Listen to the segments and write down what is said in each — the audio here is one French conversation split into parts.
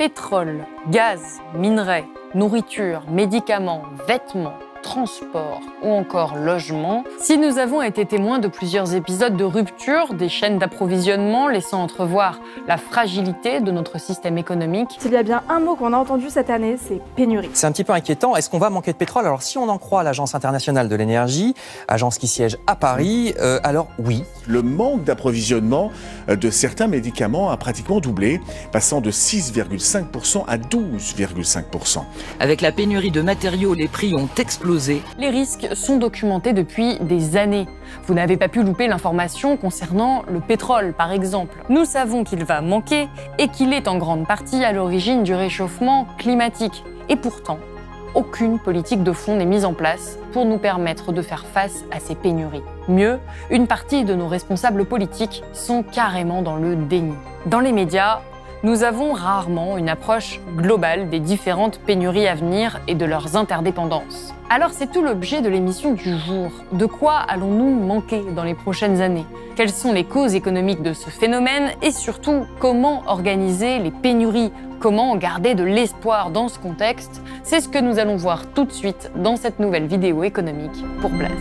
Pétrole, gaz, minerais, nourriture, médicaments, vêtements, transport ou encore logement, si nous avons été témoins de plusieurs épisodes de rupture des chaînes d'approvisionnement laissant entrevoir la fragilité de notre système économique, s'il y a bien un mot qu'on a entendu cette année, c'est pénurie. C'est un petit peu inquiétant. Est-ce qu'on va manquer de pétrole? Alors si on en croit l'Agence internationale de l'énergie, agence qui siège à Paris, alors oui. Le manque d'approvisionnement de certains médicaments a pratiquement doublé, passant de 6,5% à 12,5%. Avec la pénurie de matériaux, les prix ont explosé. Les risques sont documentés depuis des années. Vous n'avez pas pu louper l'information concernant le pétrole, par exemple. Nous savons qu'il va manquer et qu'il est en grande partie à l'origine du réchauffement climatique. Et pourtant, aucune politique de fond n'est mise en place pour nous permettre de faire face à ces pénuries. Mieux, une partie de nos responsables politiques sont carrément dans le déni. Dans les médias, nous avons rarement une approche globale des différentes pénuries à venir et de leurs interdépendances. Alors c'est tout l'objet de l'émission du jour. De quoi allons-nous manquer dans les prochaines années? Quelles sont les causes économiques de ce phénomène? Et surtout, comment organiser les pénuries? Comment garder de l'espoir dans ce contexte? C'est ce que nous allons voir tout de suite dans cette nouvelle vidéo économique pour Blast.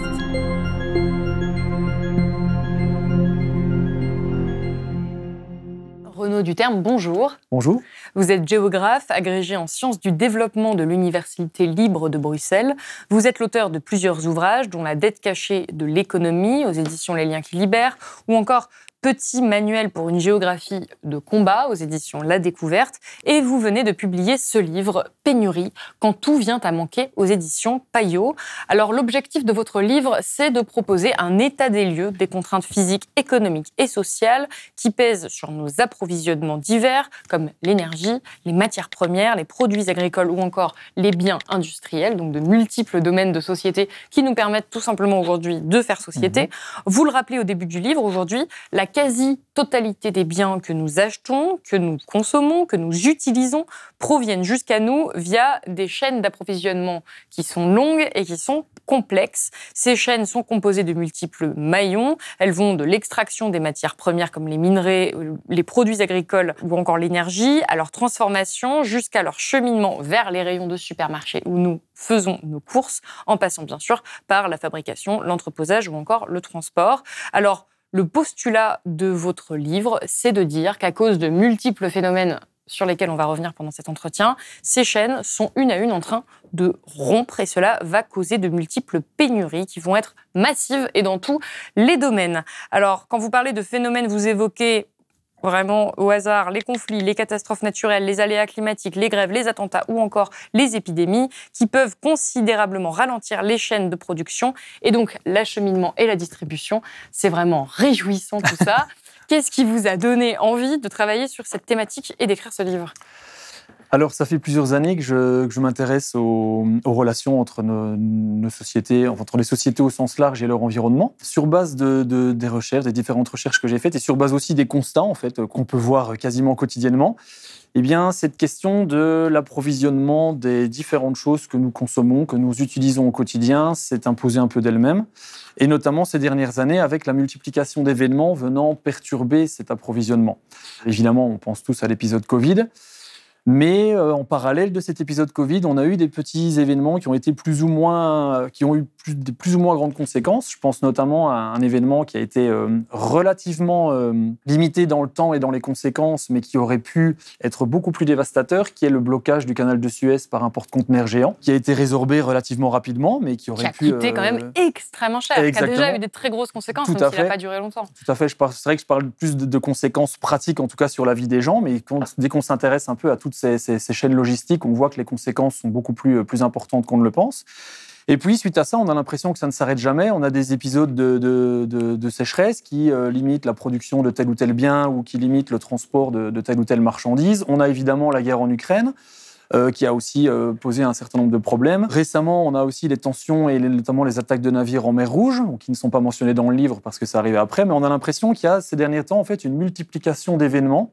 Renaud Duterme, bonjour. Bonjour. Vous êtes géographe, agrégé en sciences du développement de l'Université libre de Bruxelles. Vous êtes l'auteur de plusieurs ouvrages, dont La dette cachée de l'économie, aux éditions Les Liens qui libèrent, ou encore Petit manuel pour une géographie de combat, aux éditions La Découverte. Et vous venez de publier ce livre, Pénurie, quand tout vient à manquer, aux éditions Payot. Alors l'objectif de votre livre, c'est de proposer un état des lieux des contraintes physiques, économiques et sociales qui pèsent sur nos approvisionnements divers, comme l'énergie, les matières premières, les produits agricoles ou encore les biens industriels, donc de multiples domaines de société qui nous permettent tout simplement aujourd'hui de faire société. Vous le rappelez au début du livre, aujourd'hui, la quasi-totalité des biens que nous achetons, que nous consommons, que nous utilisons, proviennent jusqu'à nous via des chaînes d'approvisionnement qui sont longues et qui sont complexes. Ces chaînes sont composées de multiples maillons. Elles vont de l'extraction des matières premières comme les minerais, les produits agricoles ou encore l'énergie, à leur transformation jusqu'à leur cheminement vers les rayons de supermarché où nous faisons nos courses, en passant bien sûr par la fabrication, l'entreposage ou encore le transport. Alors, le postulat de votre livre, c'est de dire qu'à cause de multiples phénomènes sur lesquels on va revenir pendant cet entretien, ces chaînes sont une à une en train de rompre et cela va causer de multiples pénuries qui vont être massives et dans tous les domaines. Alors, quand vous parlez de phénomènes, vous évoquez vraiment au hasard les conflits, les catastrophes naturelles, les aléas climatiques, les grèves, les attentats ou encore les épidémies qui peuvent considérablement ralentir les chaînes de production et donc l'acheminement et la distribution. C'est vraiment réjouissant tout ça. Qu'est-ce qui vous a donné envie de travailler sur cette thématique et d'écrire ce livre ? Alors, ça fait plusieurs années que je m'intéresse aux relations entre nos sociétés, entre les sociétés au sens large et leur environnement, sur base des recherches, des différentes recherches que j'ai faites, et sur base aussi des constats, en fait, qu'on peut voir quasiment quotidiennement. Eh bien, cette question de l'approvisionnement des différentes choses que nous consommons, que nous utilisons au quotidien, s'est imposée un peu d'elle-même, et notamment ces dernières années avec la multiplication d'événements venant perturber cet approvisionnement. Évidemment, on pense tous à l'épisode Covid. Mais en parallèle de cet épisode Covid, on a eu des petits événements qui ont été plus ou moins grandes conséquences. Je pense notamment à un événement qui a été relativement limité dans le temps et dans les conséquences, mais qui aurait pu être beaucoup plus dévastateur, qui est le blocage du canal de Suez par un porte-conteneurs géant, qui a été résorbé relativement rapidement, mais qui aurait pu... Qui a coûté quand même extrêmement cher, qui a déjà eu des très grosses conséquences, même s'il n'a pas duré longtemps. Tout à fait. C'est vrai que je parle plus de conséquences pratiques, en tout cas sur la vie des gens, mais dès qu'on s'intéresse un peu à toutes ces chaînes logistiques, on voit que les conséquences sont beaucoup plus importantes qu'on ne le pense. Et puis, suite à ça, on a l'impression que ça ne s'arrête jamais. On a des épisodes de sécheresse qui limitent la production de tel ou tel bien ou qui limitent le transport de telle ou telle marchandise. On a évidemment la guerre en Ukraine, qui a aussi posé un certain nombre de problèmes. Récemment, on a aussi les tensions et notamment les attaques de navires en mer Rouge, qui ne sont pas mentionnées dans le livre parce que ça arrivait après, mais on a l'impression qu'il y a ces derniers temps en fait une multiplication d'événements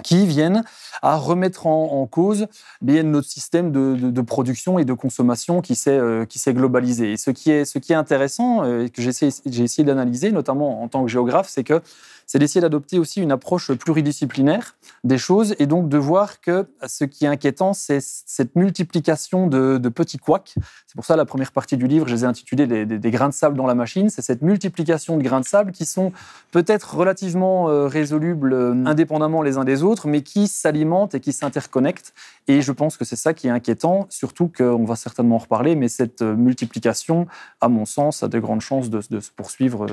qui viennent à remettre en cause notre système de production et de consommation qui s'est globalisé. Et ce qui est intéressant, et que j'ai essayé d'analyser, notamment en tant que géographe, c'est que c'est d'essayer d'adopter aussi une approche pluridisciplinaire des choses et donc de voir que ce qui est inquiétant, c'est cette multiplication de petits couacs. C'est pour ça la première partie du livre, je les ai intitulés des grains de sable dans la machine. C'est cette multiplication de grains de sable qui sont peut-être relativement résolubles indépendamment les uns des autres, mais qui s'alimentent et qui s'interconnectent. Et je pense que c'est ça qui est inquiétant, surtout qu'on va certainement en reparler, mais cette multiplication, à mon sens, a de grandes chances de se poursuivre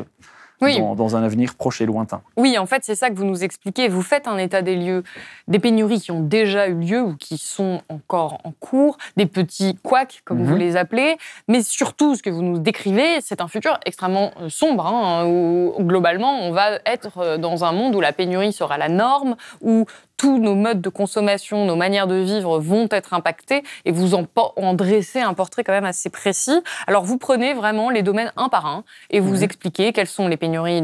dans un avenir proche et lointain. Oui, en fait, c'est ça que vous nous expliquez. Vous faites un état des lieux des pénuries qui ont déjà eu lieu ou qui sont encore en cours, des petits couacs, comme vous les appelez, mais surtout, ce que vous nous décrivez, c'est un futur extrêmement sombre, où globalement, on va être dans un monde où la pénurie sera la norme, où tous nos modes de consommation, nos manières de vivre vont être impactés, et vous en dressez un portrait quand même assez précis. Alors, vous prenez vraiment les domaines un par un, et vous expliquez quelles sont les pénuries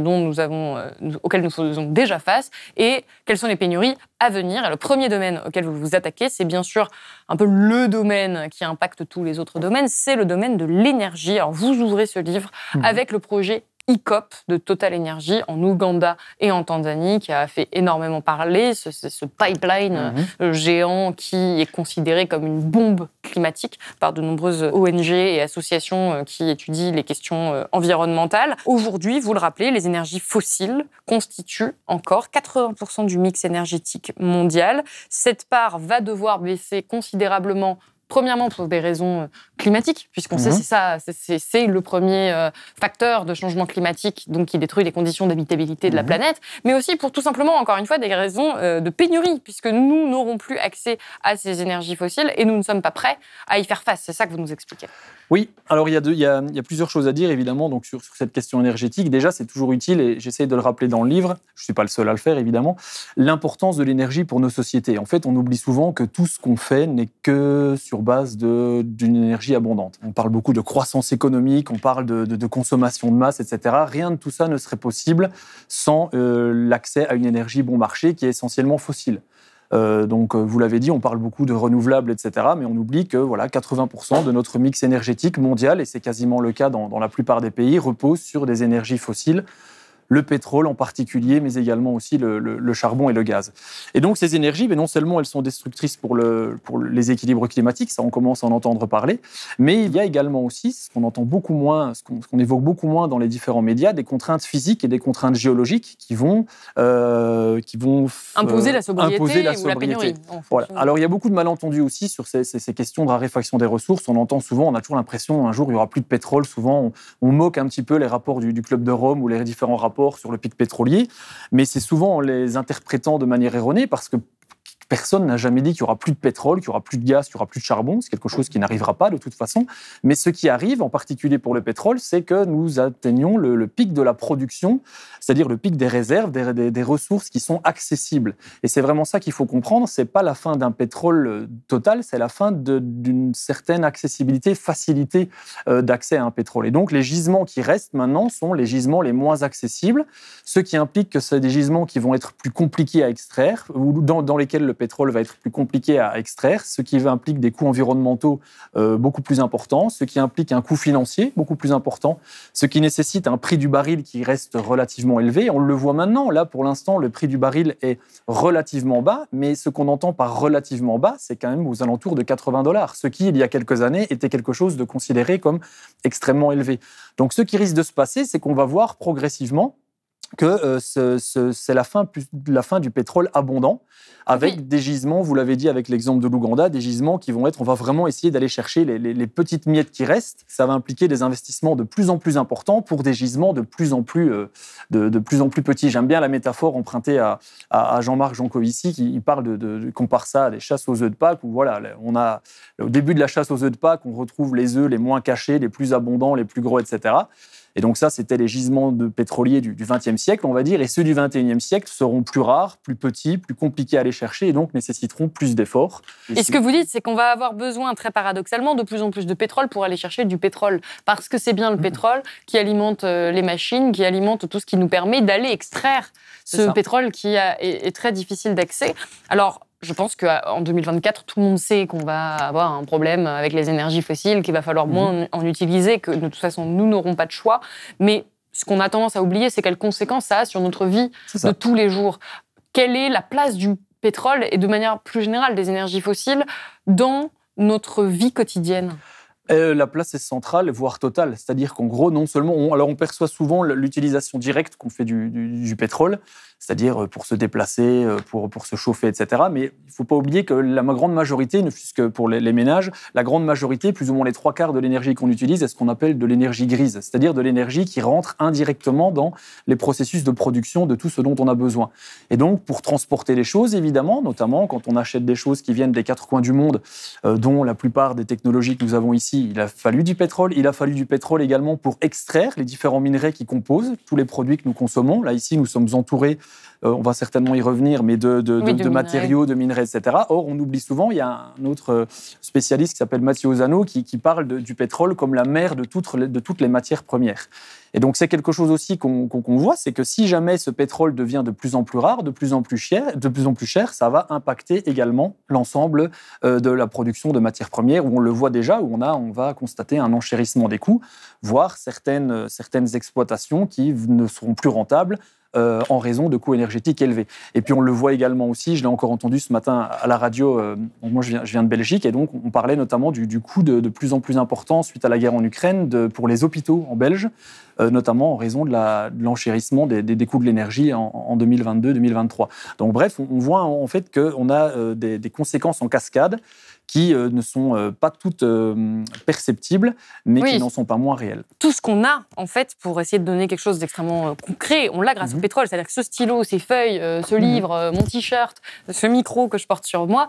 auxquelles nous faisons déjà face, et quelles sont les pénuries à venir. Et le premier domaine auquel vous vous attaquez, c'est bien sûr un peu le domaine qui impacte tous les autres domaines, c'est le domaine de l'énergie. Alors, vous ouvrez ce livre avec le projet ICOP de Total Energy en Ouganda et en Tanzanie, qui a fait énormément parler, ce pipeline géant qui est considéré comme une bombe climatique par de nombreuses ONG et associations qui étudient les questions environnementales. Aujourd'hui, vous le rappelez, les énergies fossiles constituent encore 80% du mix énergétique mondial. Cette part va devoir baisser considérablement. Premièrement, pour des raisons climatiques, puisqu'on sait c'est le premier facteur de changement climatique, donc qui détruit les conditions d'habitabilité de la planète, mais aussi pour tout simplement, encore une fois, des raisons de pénurie, puisque nous n'aurons plus accès à ces énergies fossiles et nous ne sommes pas prêts à y faire face. C'est ça que vous nous expliquez. Oui, alors il y a plusieurs choses à dire, évidemment, donc sur cette question énergétique. Déjà, c'est toujours utile, et j'essaie de le rappeler dans le livre, je ne suis pas le seul à le faire, évidemment, l'importance de l'énergie pour nos sociétés. En fait, on oublie souvent que tout ce qu'on fait n'est que sur base d'une énergie abondante. On parle beaucoup de croissance économique, on parle de consommation de masse, etc. Rien de tout ça ne serait possible sans l'accès à une énergie bon marché qui est essentiellement fossile. Donc, vous l'avez dit, on parle beaucoup de renouvelables, etc. Mais on oublie que 80% de notre mix énergétique mondial, et c'est quasiment le cas dans la plupart des pays, repose sur des énergies fossiles. Le pétrole en particulier, mais également aussi le charbon et le gaz. Et donc ces énergies, non seulement elles sont destructrices pour les équilibres climatiques, ça on commence à en entendre parler, mais il y a également aussi, ce qu'on entend beaucoup moins, ce qu'on évoque beaucoup moins dans les différents médias, des contraintes physiques et des contraintes géologiques qui vont imposer la sobriété ou la pénurie. Voilà. Alors il y a beaucoup de malentendus aussi sur ces questions de raréfaction des ressources. On entend souvent, on a toujours l'impression un jour il n'y aura plus de pétrole. Souvent on moque un petit peu les rapports du Club de Rome ou les différents rapports sur le pic pétrolier, mais c'est souvent en les interprétant de manière erronée parce que personne n'a jamais dit qu'il n'y aura plus de pétrole, qu'il n'y aura plus de gaz, qu'il n'y aura plus de charbon. C'est quelque chose qui n'arrivera pas de toute façon. Mais ce qui arrive, en particulier pour le pétrole, c'est que nous atteignons le pic de la production, c'est-à-dire le pic des réserves, des ressources qui sont accessibles. Et c'est vraiment ça qu'il faut comprendre. Ce n'est pas la fin d'un pétrole total, c'est la fin d'une certaine accessibilité, facilité d'accès à un pétrole. Et donc, les gisements qui restent maintenant sont les gisements les moins accessibles, ce qui implique que c'est des gisements qui vont être plus compliqués à extraire, ou dans lesquels le pétrole va être plus compliqué à extraire, ce qui implique des coûts environnementaux beaucoup plus importants, ce qui implique un coût financier beaucoup plus important, ce qui nécessite un prix du baril qui reste relativement élevé. On le voit maintenant, là pour l'instant, le prix du baril est relativement bas, mais ce qu'on entend par relativement bas, c'est quand même aux alentours de $80, ce qui, il y a quelques années, était quelque chose de considéré comme extrêmement élevé. Donc ce qui risque de se passer, c'est qu'on va voir progressivement que c'est la fin du pétrole abondant, avec des gisements, vous l'avez dit avec l'exemple de l'Ouganda, des gisements qui vont on va vraiment essayer d'aller chercher les petites miettes qui restent. Ça va impliquer des investissements de plus en plus importants pour des gisements de plus en plus petits. J'aime bien la métaphore empruntée à Jean-Marc Jancovici, qui compare ça à des chasses aux œufs de Pâques, où on a, au début de la chasse aux œufs de Pâques, on retrouve les œufs les moins cachés, les plus abondants, les plus gros, etc. Et donc ça, c'était les gisements de pétroliers du XXe siècle, on va dire, et ceux du XXIe siècle seront plus rares, plus petits, plus compliqués à aller chercher, et donc nécessiteront plus d'efforts. Et ce que vous dites, c'est qu'on va avoir besoin, très paradoxalement, de plus en plus de pétrole pour aller chercher du pétrole, parce que c'est bien le pétrole qui alimente les machines, qui alimente tout ce qui nous permet d'aller extraire ce pétrole qui est très difficile d'accès. Alors, je pense qu'en 2024, tout le monde sait qu'on va avoir un problème avec les énergies fossiles, qu'il va falloir moins en utiliser, que de toute façon, nous n'aurons pas de choix. Mais ce qu'on a tendance à oublier, c'est quelles conséquences ça a sur notre vie de tous les jours. Quelle est la place du pétrole et de manière plus générale des énergies fossiles dans notre vie quotidienne ? La place est centrale, voire totale. C'est-à-dire qu'en gros, non seulement... on perçoit souvent l'utilisation directe qu'on fait du pétrole, c'est-à-dire pour se déplacer, pour se chauffer, etc. Mais il ne faut pas oublier que la grande majorité, ne fût-ce que pour les ménages, la grande majorité, plus ou moins les 3/4 de l'énergie qu'on utilise, est ce qu'on appelle de l'énergie grise, c'est-à-dire de l'énergie qui rentre indirectement dans les processus de production de tout ce dont on a besoin. Et donc, pour transporter les choses, évidemment, notamment quand on achète des choses qui viennent des 4 coins du monde, dont la plupart des technologies que nous avons ici, il a fallu du pétrole. Il a fallu du pétrole également pour extraire les différents minerais qui composent tous les produits que nous consommons. Là, ici, nous sommes entourés, on va certainement y revenir, mais de matériaux, de minerais, etc. Or, on oublie souvent, il y a un autre spécialiste qui s'appelle Mathieu Ozano qui parle du pétrole comme la mère de toutes les matières premières. Et donc, c'est quelque chose aussi qu'on voit, c'est que si jamais ce pétrole devient de plus en plus rare, de plus en plus cher, ça va impacter également l'ensemble de la production de matières premières, où on le voit déjà, où on va constater un enchérissement des coûts, voire certaines exploitations qui ne seront plus rentables en raison de coûts énergétiques élevés. Et puis on le voit également aussi, je l'ai encore entendu ce matin à la radio, moi je viens de Belgique, et donc on parlait notamment du coût de plus en plus important suite à la guerre en Ukraine pour les hôpitaux en Belge, notamment en raison de l'enchérissement des coûts de l'énergie en 2022-2023. Donc bref, on voit en fait qu'on a des conséquences en cascade qui ne sont pas toutes perceptibles, mais qui n'en sont pas moins réelles. Tout ce qu'on a, en fait, pour essayer de donner quelque chose d'extrêmement concret, on l'a grâce au pétrole. C'est-à-dire que ce stylo, ces feuilles, ce livre, mon t-shirt, ce micro que je porte sur moi,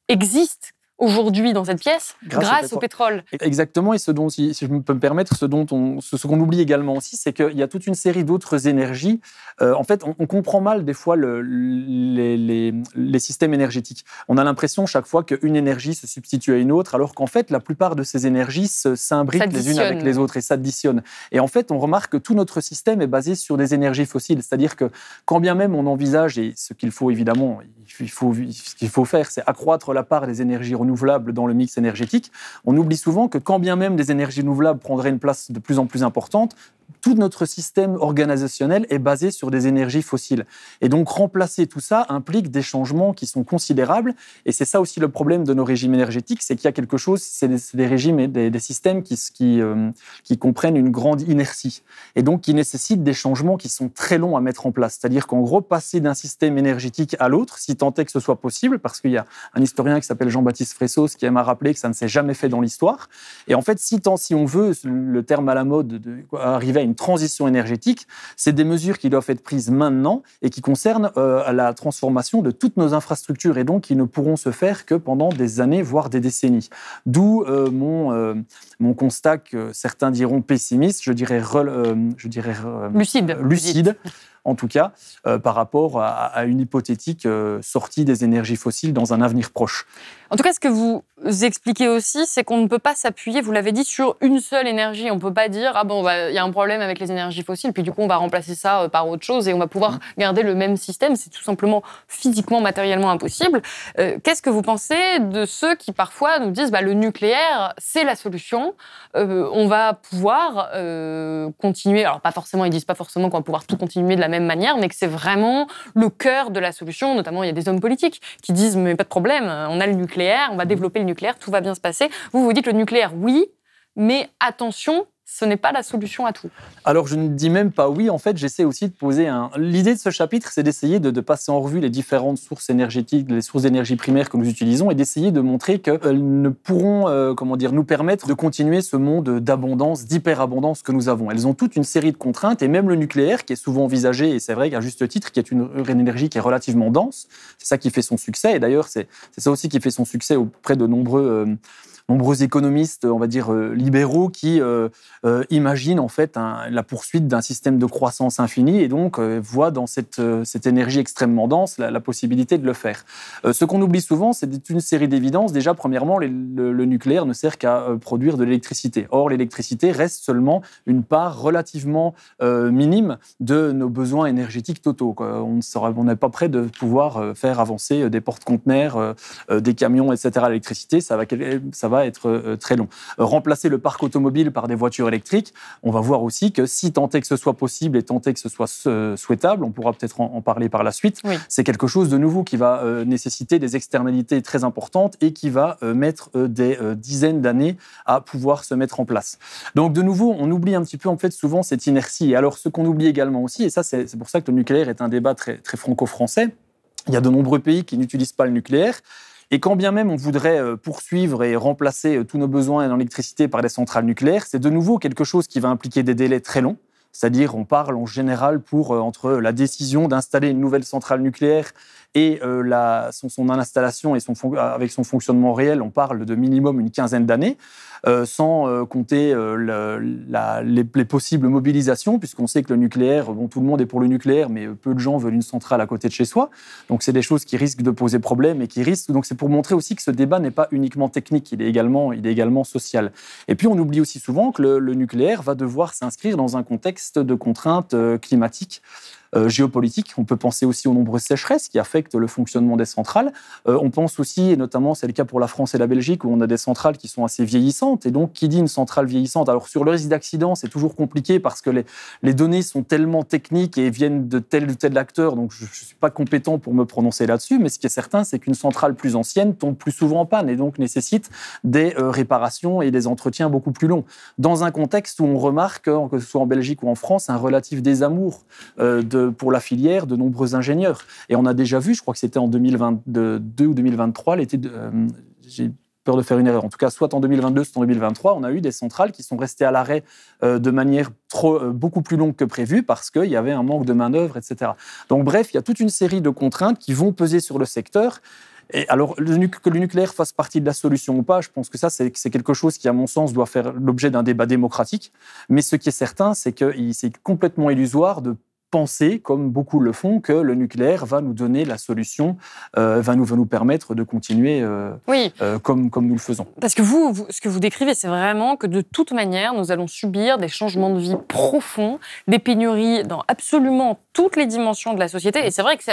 existe aujourd'hui dans cette pièce grâce au pétrole. Exactement, et ce dont, si je peux me permettre, ce qu'on oublie également aussi, c'est qu'il y a toute une série d'autres énergies. En fait, on comprend mal des fois les systèmes énergétiques. On a l'impression chaque fois qu'une énergie se substitue à une autre, alors qu'en fait, la plupart de ces énergies s'imbriquent les unes avec les autres et s'additionnent. Et en fait, on remarque que tout notre système est basé sur des énergies fossiles. C'est-à-dire que quand bien même on envisage, et ce qu'il faut évidemment, ce qu'il faut faire, c'est accroître la part des énergies renouvelables dans le mix énergétique, on oublie souvent que quand bien même des énergies renouvelables prendraient une place de plus en plus importante, tout notre système organisationnel est basé sur des énergies fossiles. Et donc, remplacer tout ça implique des changements qui sont considérables. Et c'est ça aussi le problème de nos régimes énergétiques, c'est qu'il y a quelque chose, c'est des régimes et des systèmes qui comprennent une grande inertie. Et donc, qui nécessitent des changements qui sont très longs à mettre en place. C'est-à-dire qu'en gros, passer d'un système énergétique à l'autre, si tant est que ce soit possible, parce qu'il y a un historien qui s'appelle Jean-Baptiste Fressos qui aime à rappeler que ça ne s'est jamais fait dans l'histoire. Et en fait, si on veut, le terme à la mode, arriver à une transition énergétique, c'est des mesures qui doivent être prises maintenant et qui concernent la transformation de toutes nos infrastructures et donc qui ne pourront se faire que pendant des années, voire des décennies. D'où mon constat que certains diront pessimiste, je dirais lucide. En tout cas, par rapport à une hypothétique sortie des énergies fossiles dans un avenir proche. En tout cas, ce que vous expliquez aussi, c'est qu'on ne peut pas s'appuyer, vous l'avez dit, sur une seule énergie. On ne peut pas dire, il y a un problème avec les énergies fossiles, puis du coup, on va remplacer ça par autre chose et on va pouvoir garder le même système. C'est tout simplement physiquement, matériellement impossible. Qu'est-ce que vous pensez de ceux qui, parfois, nous disent le nucléaire, c'est la solution, on va pouvoir continuer, alors ils disent pas forcément qu'on va pouvoir tout continuer de la même manière, mais que c'est vraiment le cœur de la solution. Notamment, il y a des hommes politiques qui disent, mais pas de problème, on a le nucléaire, on va développer le nucléaire, tout va bien se passer. Vous dites le nucléaire, oui, mais attention, ce n'est pas la solution à tout. Alors, je ne dis même pas oui. En fait, j'essaie aussi de poser L'idée de ce chapitre, c'est d'essayer de passer en revue les différentes sources énergétiques, les sources d'énergie primaires que nous utilisons et d'essayer de montrer qu'elles ne pourront nous permettre de continuer ce monde d'abondance, d'hyperabondance que nous avons. Elles ont toute une série de contraintes et même le nucléaire, qui est souvent envisagé, et c'est vrai qu'à juste titre, qui est une énergie qui est relativement dense, c'est ça qui fait son succès. Et d'ailleurs, c'est ça aussi qui fait son succès auprès de nombreux économistes, on va dire libéraux, qui imaginent en fait la poursuite d'un système de croissance infinie et donc voient dans cette énergie extrêmement dense la possibilité de le faire. Ce qu'on oublie souvent, c'est une série d'évidences. Déjà, premièrement, le nucléaire ne sert qu'à produire de l'électricité. Or, l'électricité reste seulement une part relativement minime de nos besoins énergétiques totaux. On n'est pas prêt de pouvoir faire avancer des porte-conteneurs, des camions, etc. L'électricité, ça va être très long. Remplacer le parc automobile par des voitures électrique, on va voir aussi que si tant est que ce soit possible et tant est que ce soit souhaitable, on pourra peut-être en parler par la suite, c'est quelque chose de nouveau qui va nécessiter des externalités très importantes et qui va mettre des dizaines d'années à pouvoir se mettre en place. Donc de nouveau, on oublie un petit peu en fait souvent cette inertie. Et alors ce qu'on oublie également aussi, et ça c'est pour ça que le nucléaire est un débat très, très franco-français, il y a de nombreux pays qui n'utilisent pas le nucléaire. Et quand bien même on voudrait poursuivre et remplacer tous nos besoins en électricité par des centrales nucléaires, c'est de nouveau quelque chose qui va impliquer des délais très longs. C'est-à-dire, on parle en général entre la décision d'installer une nouvelle centrale nucléaire et son installation et avec son fonctionnement réel, on parle de minimum une quinzaine d'années, sans compter les possibles mobilisations, puisqu'on sait que le nucléaire, tout le monde est pour le nucléaire, mais peu de gens veulent une centrale à côté de chez soi. Donc, c'est des choses qui risquent de poser problème et qui risquent. Donc, c'est pour montrer aussi que ce débat n'est pas uniquement technique, il est également social. Et puis, on oublie aussi souvent que le nucléaire va devoir s'inscrire dans un contexte de contraintes climatiques. Géopolitique. On peut penser aussi aux nombreuses sécheresses qui affectent le fonctionnement des centrales. On pense aussi, et notamment c'est le cas pour la France et la Belgique, où on a des centrales qui sont assez vieillissantes. Et donc, qui dit une centrale vieillissante? Alors, sur le risque d'accident, c'est toujours compliqué parce que les données sont tellement techniques et viennent de tel ou tel acteur, donc je ne suis pas compétent pour me prononcer là-dessus. Mais ce qui est certain, c'est qu'une centrale plus ancienne tombe plus souvent en panne et donc nécessite des réparations et des entretiens beaucoup plus longs. Dans un contexte où on remarque, que ce soit en Belgique ou en France, un relatif désamour pour la filière de nombreux ingénieurs. Et on a déjà vu, je crois que c'était en 2022 ou 2023, j'ai peur de faire une erreur, en tout cas, soit en 2022, soit en 2023, on a eu des centrales qui sont restées à l'arrêt de manière beaucoup plus longue que prévu parce qu'il y avait un manque de main-d'œuvre, etc. Donc bref, il y a toute une série de contraintes qui vont peser sur le secteur. Et alors, que le nucléaire fasse partie de la solution ou pas, je pense que ça, c'est quelque chose qui, à mon sens, doit faire l'objet d'un débat démocratique. Mais ce qui est certain, c'est que c'est complètement illusoire de penser, comme beaucoup le font, que le nucléaire va nous donner la solution, va nous permettre de continuer comme nous le faisons. Parce que ce que vous décrivez, c'est vraiment que de toute manière, nous allons subir des changements de vie profonds, des pénuries dans absolument toutes les dimensions de la société. Et c'est vrai que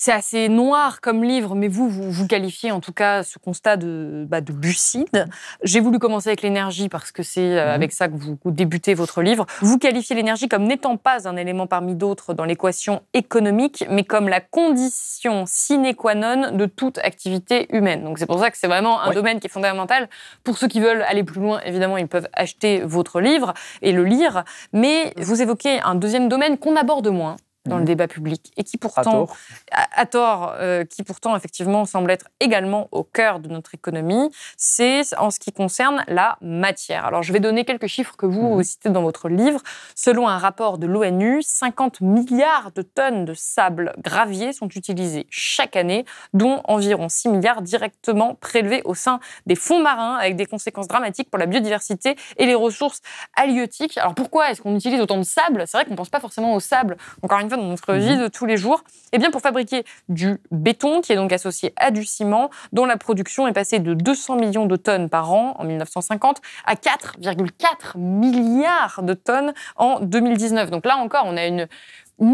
c'est assez noir comme livre, mais vous qualifiez en tout cas ce constat de lucide. J'ai voulu commencer avec l'énergie parce que c'est avec ça que vous débutez votre livre. Vous qualifiez l'énergie comme n'étant pas un élément parmi d'autres dans l'équation économique, mais comme la condition sine qua non de toute activité humaine. Donc c'est pour ça que c'est vraiment un domaine qui est fondamental. Pour ceux qui veulent aller plus loin, évidemment, ils peuvent acheter votre livre et le lire. Mais vous évoquez un deuxième domaine qu'on aborde moins dans le débat public et qui pourtant, à tort, qui pourtant effectivement semble être également au cœur de notre économie, c'est en ce qui concerne la matière. Alors je vais donner quelques chiffres que vous citez dans votre livre. Selon un rapport de l'ONU, 50 milliards de tonnes de sable gravier sont utilisés chaque année, dont environ 6 milliards directement prélevés au sein des fonds marins, avec des conséquences dramatiques pour la biodiversité et les ressources halieutiques. Alors pourquoi est-ce qu'on utilise autant de sable? C'est vrai qu'on ne pense pas forcément au sable, encore une fois, dans notre vie de tous les jours. Eh bien, pour fabriquer du béton, qui est donc associé à du ciment, dont la production est passée de 200 millions de tonnes par an en 1950 à 4,4 milliards de tonnes en 2019. Donc là encore, on a une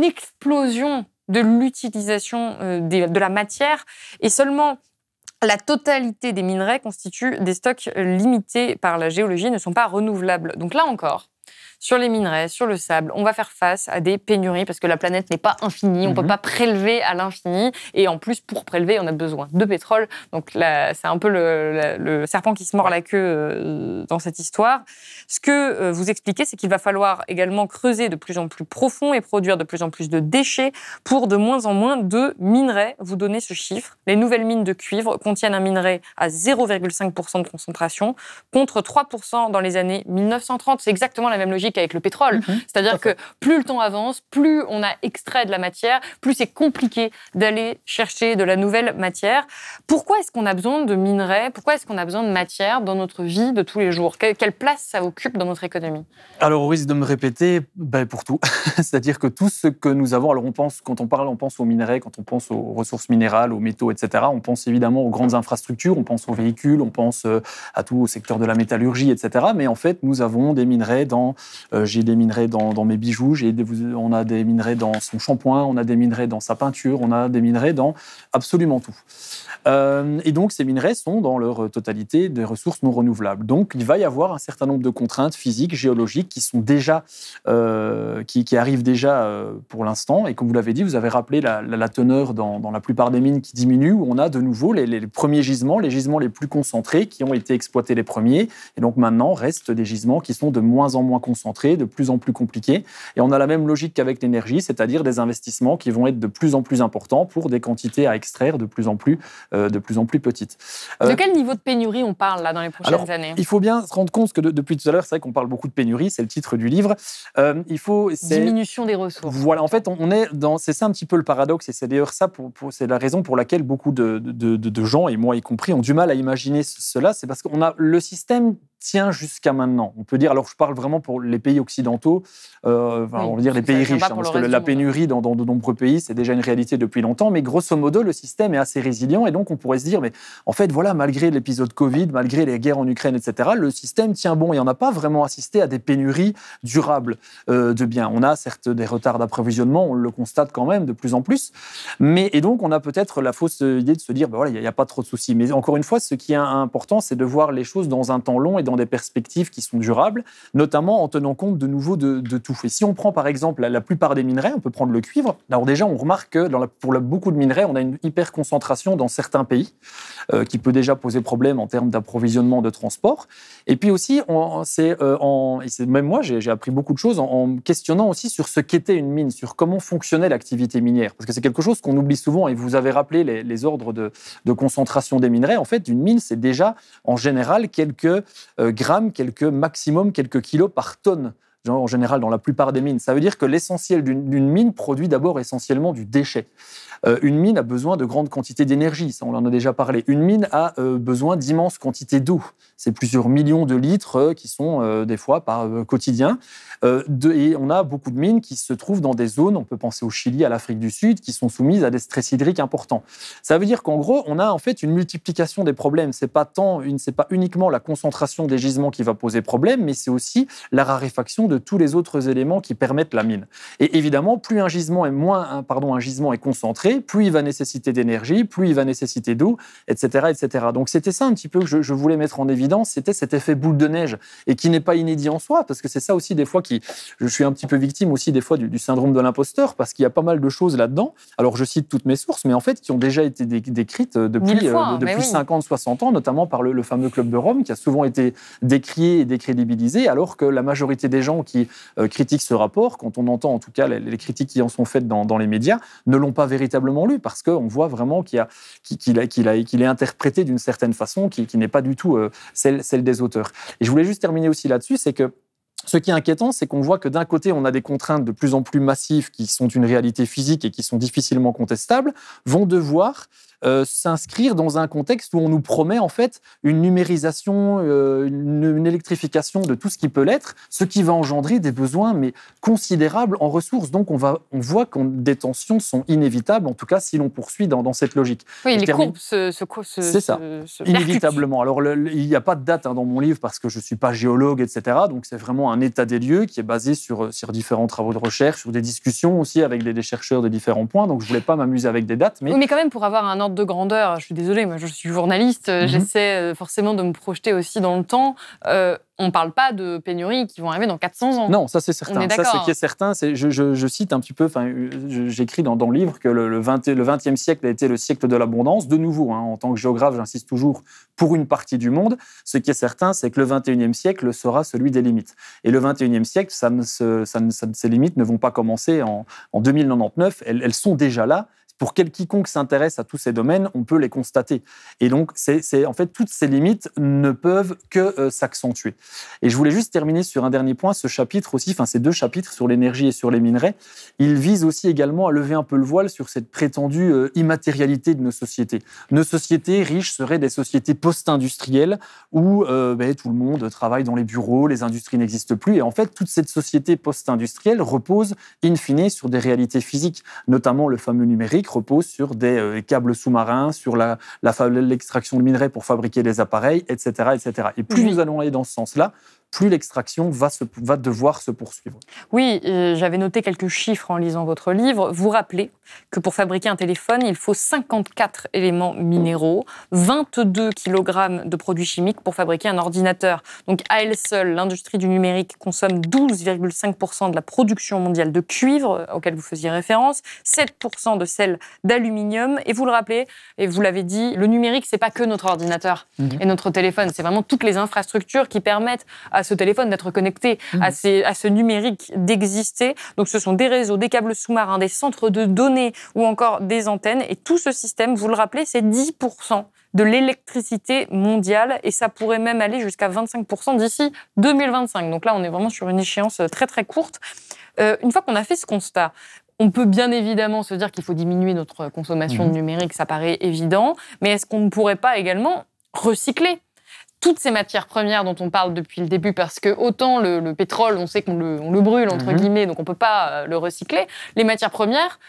explosion de l'utilisation de la matière et seulement la totalité des minerais constituent des stocks limités par la géologie et ne sont pas renouvelables. Donc là encore, sur les minerais, sur le sable, on va faire face à des pénuries parce que la planète n'est pas infinie, on ne peut pas prélever à l'infini. Et en plus, pour prélever, on a besoin de pétrole. Donc là, c'est un peu le serpent qui se mord la queue dans cette histoire. Ce que vous expliquez, c'est qu'il va falloir également creuser de plus en plus profond et produire de plus en plus de déchets pour de moins en moins de minerais. Vous donnez ce chiffre. Les nouvelles mines de cuivre contiennent un minerai à 0,5% de concentration contre 3% dans les années 1930. C'est exactement la même logique avec le pétrole. C'est-à-dire que plus le temps avance, plus on a extrait de la matière, plus c'est compliqué d'aller chercher de la nouvelle matière. Pourquoi est-ce qu'on a besoin de minerais? Pourquoi est-ce qu'on a besoin de matière dans notre vie de tous les jours? Quelle place ça occupe dans notre économie? Alors, au risque de me répéter, pour tout. C'est-à-dire que tout ce que nous avons, alors quand on pense aux minerais, quand on pense aux ressources minérales, aux métaux, etc., on pense évidemment aux grandes infrastructures, on pense aux véhicules, on pense à tout au secteur de la métallurgie, etc. Mais en fait, nous avons des minerais dans j'ai des minerais dans mes bijoux, on a des minerais dans son shampoing, on a des minerais dans sa peinture, on a des minerais dans absolument tout. Et donc, ces minerais sont dans leur totalité des ressources non renouvelables. Donc, il va y avoir un certain nombre de contraintes physiques, géologiques qui sont déjà, qui arrivent déjà pour l'instant. Et comme vous l'avez dit, vous avez rappelé la teneur dans la plupart des mines qui diminue, où on a de nouveau les premiers gisements, les gisements les plus concentrés qui ont été exploités les premiers. Et donc, maintenant, restent des gisements qui sont de moins en moins concentrés, de plus en plus compliqués. Et on a la même logique qu'avec l'énergie, c'est-à-dire des investissements qui vont être de plus en plus importants pour des quantités à extraire de plus en plus petites. De quel niveau de pénurie on parle là dans les prochaines années ? Il faut bien se rendre compte que depuis tout à l'heure, c'est vrai qu'on parle beaucoup de pénurie, c'est le titre du livre. Diminution des ressources. Voilà, en fait, on est dans, c'est ça un petit peu le paradoxe, et c'est d'ailleurs ça, c'est la raison pour laquelle beaucoup de gens, et moi y compris, ont du mal à imaginer cela, c'est parce qu'on a le système tient jusqu'à maintenant. On peut dire, alors je parle vraiment pour les pays occidentaux, on va dire les pays riches, parce que la pénurie dans de nombreux pays, c'est déjà une réalité depuis longtemps, mais grosso modo, le système est assez résilient, et donc on pourrait se dire, mais en fait, voilà, malgré l'épisode Covid, malgré les guerres en Ukraine, etc., le système tient bon, et on n'a pas vraiment assisté à des pénuries durables de biens. On a certes des retards d'approvisionnement, on le constate quand même de plus en plus, et donc on a peut-être la fausse idée de se dire, ben voilà, il n'y a pas trop de soucis. Mais encore une fois, ce qui est important, c'est de voir les choses dans un temps long et dans des perspectives qui sont durables, notamment en tenant compte de nouveau de tout. Et si on prend par exemple la plupart des minerais, on peut prendre le cuivre. Alors déjà, on remarque que pour beaucoup de minerais, on a une hyperconcentration dans certains pays qui peut déjà poser problème en termes d'approvisionnement, de transport. Et puis aussi, même moi, j'ai appris beaucoup de choses en me questionnant aussi sur ce qu'était une mine, sur comment fonctionnait l'activité minière. Parce que c'est quelque chose qu'on oublie souvent, et vous avez rappelé les ordres de concentration des minerais. En fait, une mine, c'est déjà en général quelques grammes, quelques kilos par tonne. En général, dans la plupart des mines. Ça veut dire que l'essentiel d'une mine produit d'abord essentiellement du déchet. Une mine a besoin de grandes quantités d'énergie, ça on en a déjà parlé. Une mine a besoin d'immenses quantités d'eau. C'est plusieurs millions de litres qui sont des fois par quotidien. Et on a beaucoup de mines qui se trouvent dans des zones, on peut penser au Chili, à l'Afrique du Sud, qui sont soumises à des stress hydriques importants. Ça veut dire qu'en gros, on a en fait une multiplication des problèmes. C'est pas uniquement la concentration des gisements qui va poser problème, mais c'est aussi la raréfaction de tous les autres éléments qui permettent la mine. Et évidemment, plus un gisement est concentré, plus il va nécessiter d'énergie, plus il va nécessiter d'eau, etc., etc. Donc c'était ça un petit peu que je voulais mettre en évidence, c'était cet effet boule de neige, et qui n'est pas inédit en soi, parce que c'est ça aussi des fois je suis un petit peu victime aussi des fois du syndrome de l'imposteur, parce qu'il y a pas mal de choses là-dedans. Alors je cite toutes mes sources, mais en fait qui ont déjà été décrites depuis 50, 60 ans, notamment par le fameux Club de Rome, qui a souvent été décrié et décrédibilisé, alors que la majorité des gens qui critiquent ce rapport, quand on entend en tout cas les critiques qui en sont faites dans les médias, ne l'ont pas véritablement lu, parce qu'on voit vraiment qu'il est interprété d'une certaine façon qui n'est pas du tout celle des auteurs. Et je voulais juste terminer aussi là-dessus, c'est que ce qui est inquiétant, c'est qu'on voit que d'un côté, on a des contraintes de plus en plus massives qui sont une réalité physique et qui sont difficilement contestables, vont devoir s'inscrire dans un contexte où on nous promet en fait une numérisation, une électrification de tout ce qui peut l'être, ce qui va engendrer des besoins mais considérables en ressources. Donc on voit que des tensions sont inévitables, en tout cas si l'on poursuit dans cette logique. Oui, les courbes c'est ça, inévitablement. Alors il n'y a pas de date dans mon livre parce que je ne suis pas géologue, etc. Donc c'est vraiment un état des lieux qui est basé sur différents travaux de recherche, sur des discussions aussi avec des chercheurs de différents points. Donc je ne voulais pas m'amuser avec des dates. Oui, mais quand même pour avoir un ordre de grandeur, je suis désolée, moi je suis journaliste, j'essaie forcément de me projeter aussi dans le temps. On ne parle pas de pénuries qui vont arriver dans 400 ans. Non, ça c'est certain. Ça, ce qui est certain, c'est, je cite un petit peu, j'écris dans le livre que le XXe siècle a été le siècle de l'abondance. De nouveau, en tant que géographe, j'insiste toujours pour une partie du monde. Ce qui est certain, c'est que le XXIe siècle sera celui des limites. Et le XXIe siècle, ces limites ne vont pas commencer en 2099. Elles sont déjà là. Pour quiconque s'intéresse à tous ces domaines, on peut les constater. Et donc, en fait, toutes ces limites ne peuvent que s'accentuer. Et je voulais juste terminer sur un dernier point. Ce chapitre aussi, ces deux chapitres sur l'énergie et sur les minerais, ils visent aussi également à lever un peu le voile sur cette prétendue immatérialité de nos sociétés. Nos sociétés riches seraient des sociétés post-industrielles où tout le monde travaille dans les bureaux, les industries n'existent plus. Et en fait, toute cette société post-industrielle repose in fine sur des réalités physiques, notamment le fameux numérique repose sur des câbles sous-marins, sur l'extraction de minerais pour fabriquer des appareils, etc., etc. Et plus nous allons aller dans ce sens-là, plus l'extraction va devoir se poursuivre. Oui, j'avais noté quelques chiffres en lisant votre livre. Vous rappelez que pour fabriquer un téléphone, il faut 54 éléments minéraux, 22 kg de produits chimiques pour fabriquer un ordinateur. Donc à elle seule, l'industrie du numérique consomme 12,5% de la production mondiale de cuivre, auquel vous faisiez référence, 7% de celle d'aluminium. Et vous le rappelez, et vous l'avez dit, le numérique, c'est pas que notre ordinateur et notre téléphone, c'est vraiment toutes les infrastructures qui permettent à ce téléphone d'être connecté, à ce numérique d'exister. Donc ce sont des réseaux, des câbles sous-marins, des centres de données ou encore des antennes. Et tout ce système, vous le rappelez, c'est 10% de l'électricité mondiale et ça pourrait même aller jusqu'à 25% d'ici 2025. Donc là, on est vraiment sur une échéance très très courte. Une fois qu'on a fait ce constat, on peut bien évidemment se dire qu'il faut diminuer notre consommation de numérique, ça paraît évident, mais est-ce qu'on ne pourrait pas également recycler toutes ces matières premières dont on parle depuis le début, parce que autant le pétrole, on sait qu'on le brûle, entre guillemets, donc on ne peut pas le recycler. Les matières premières,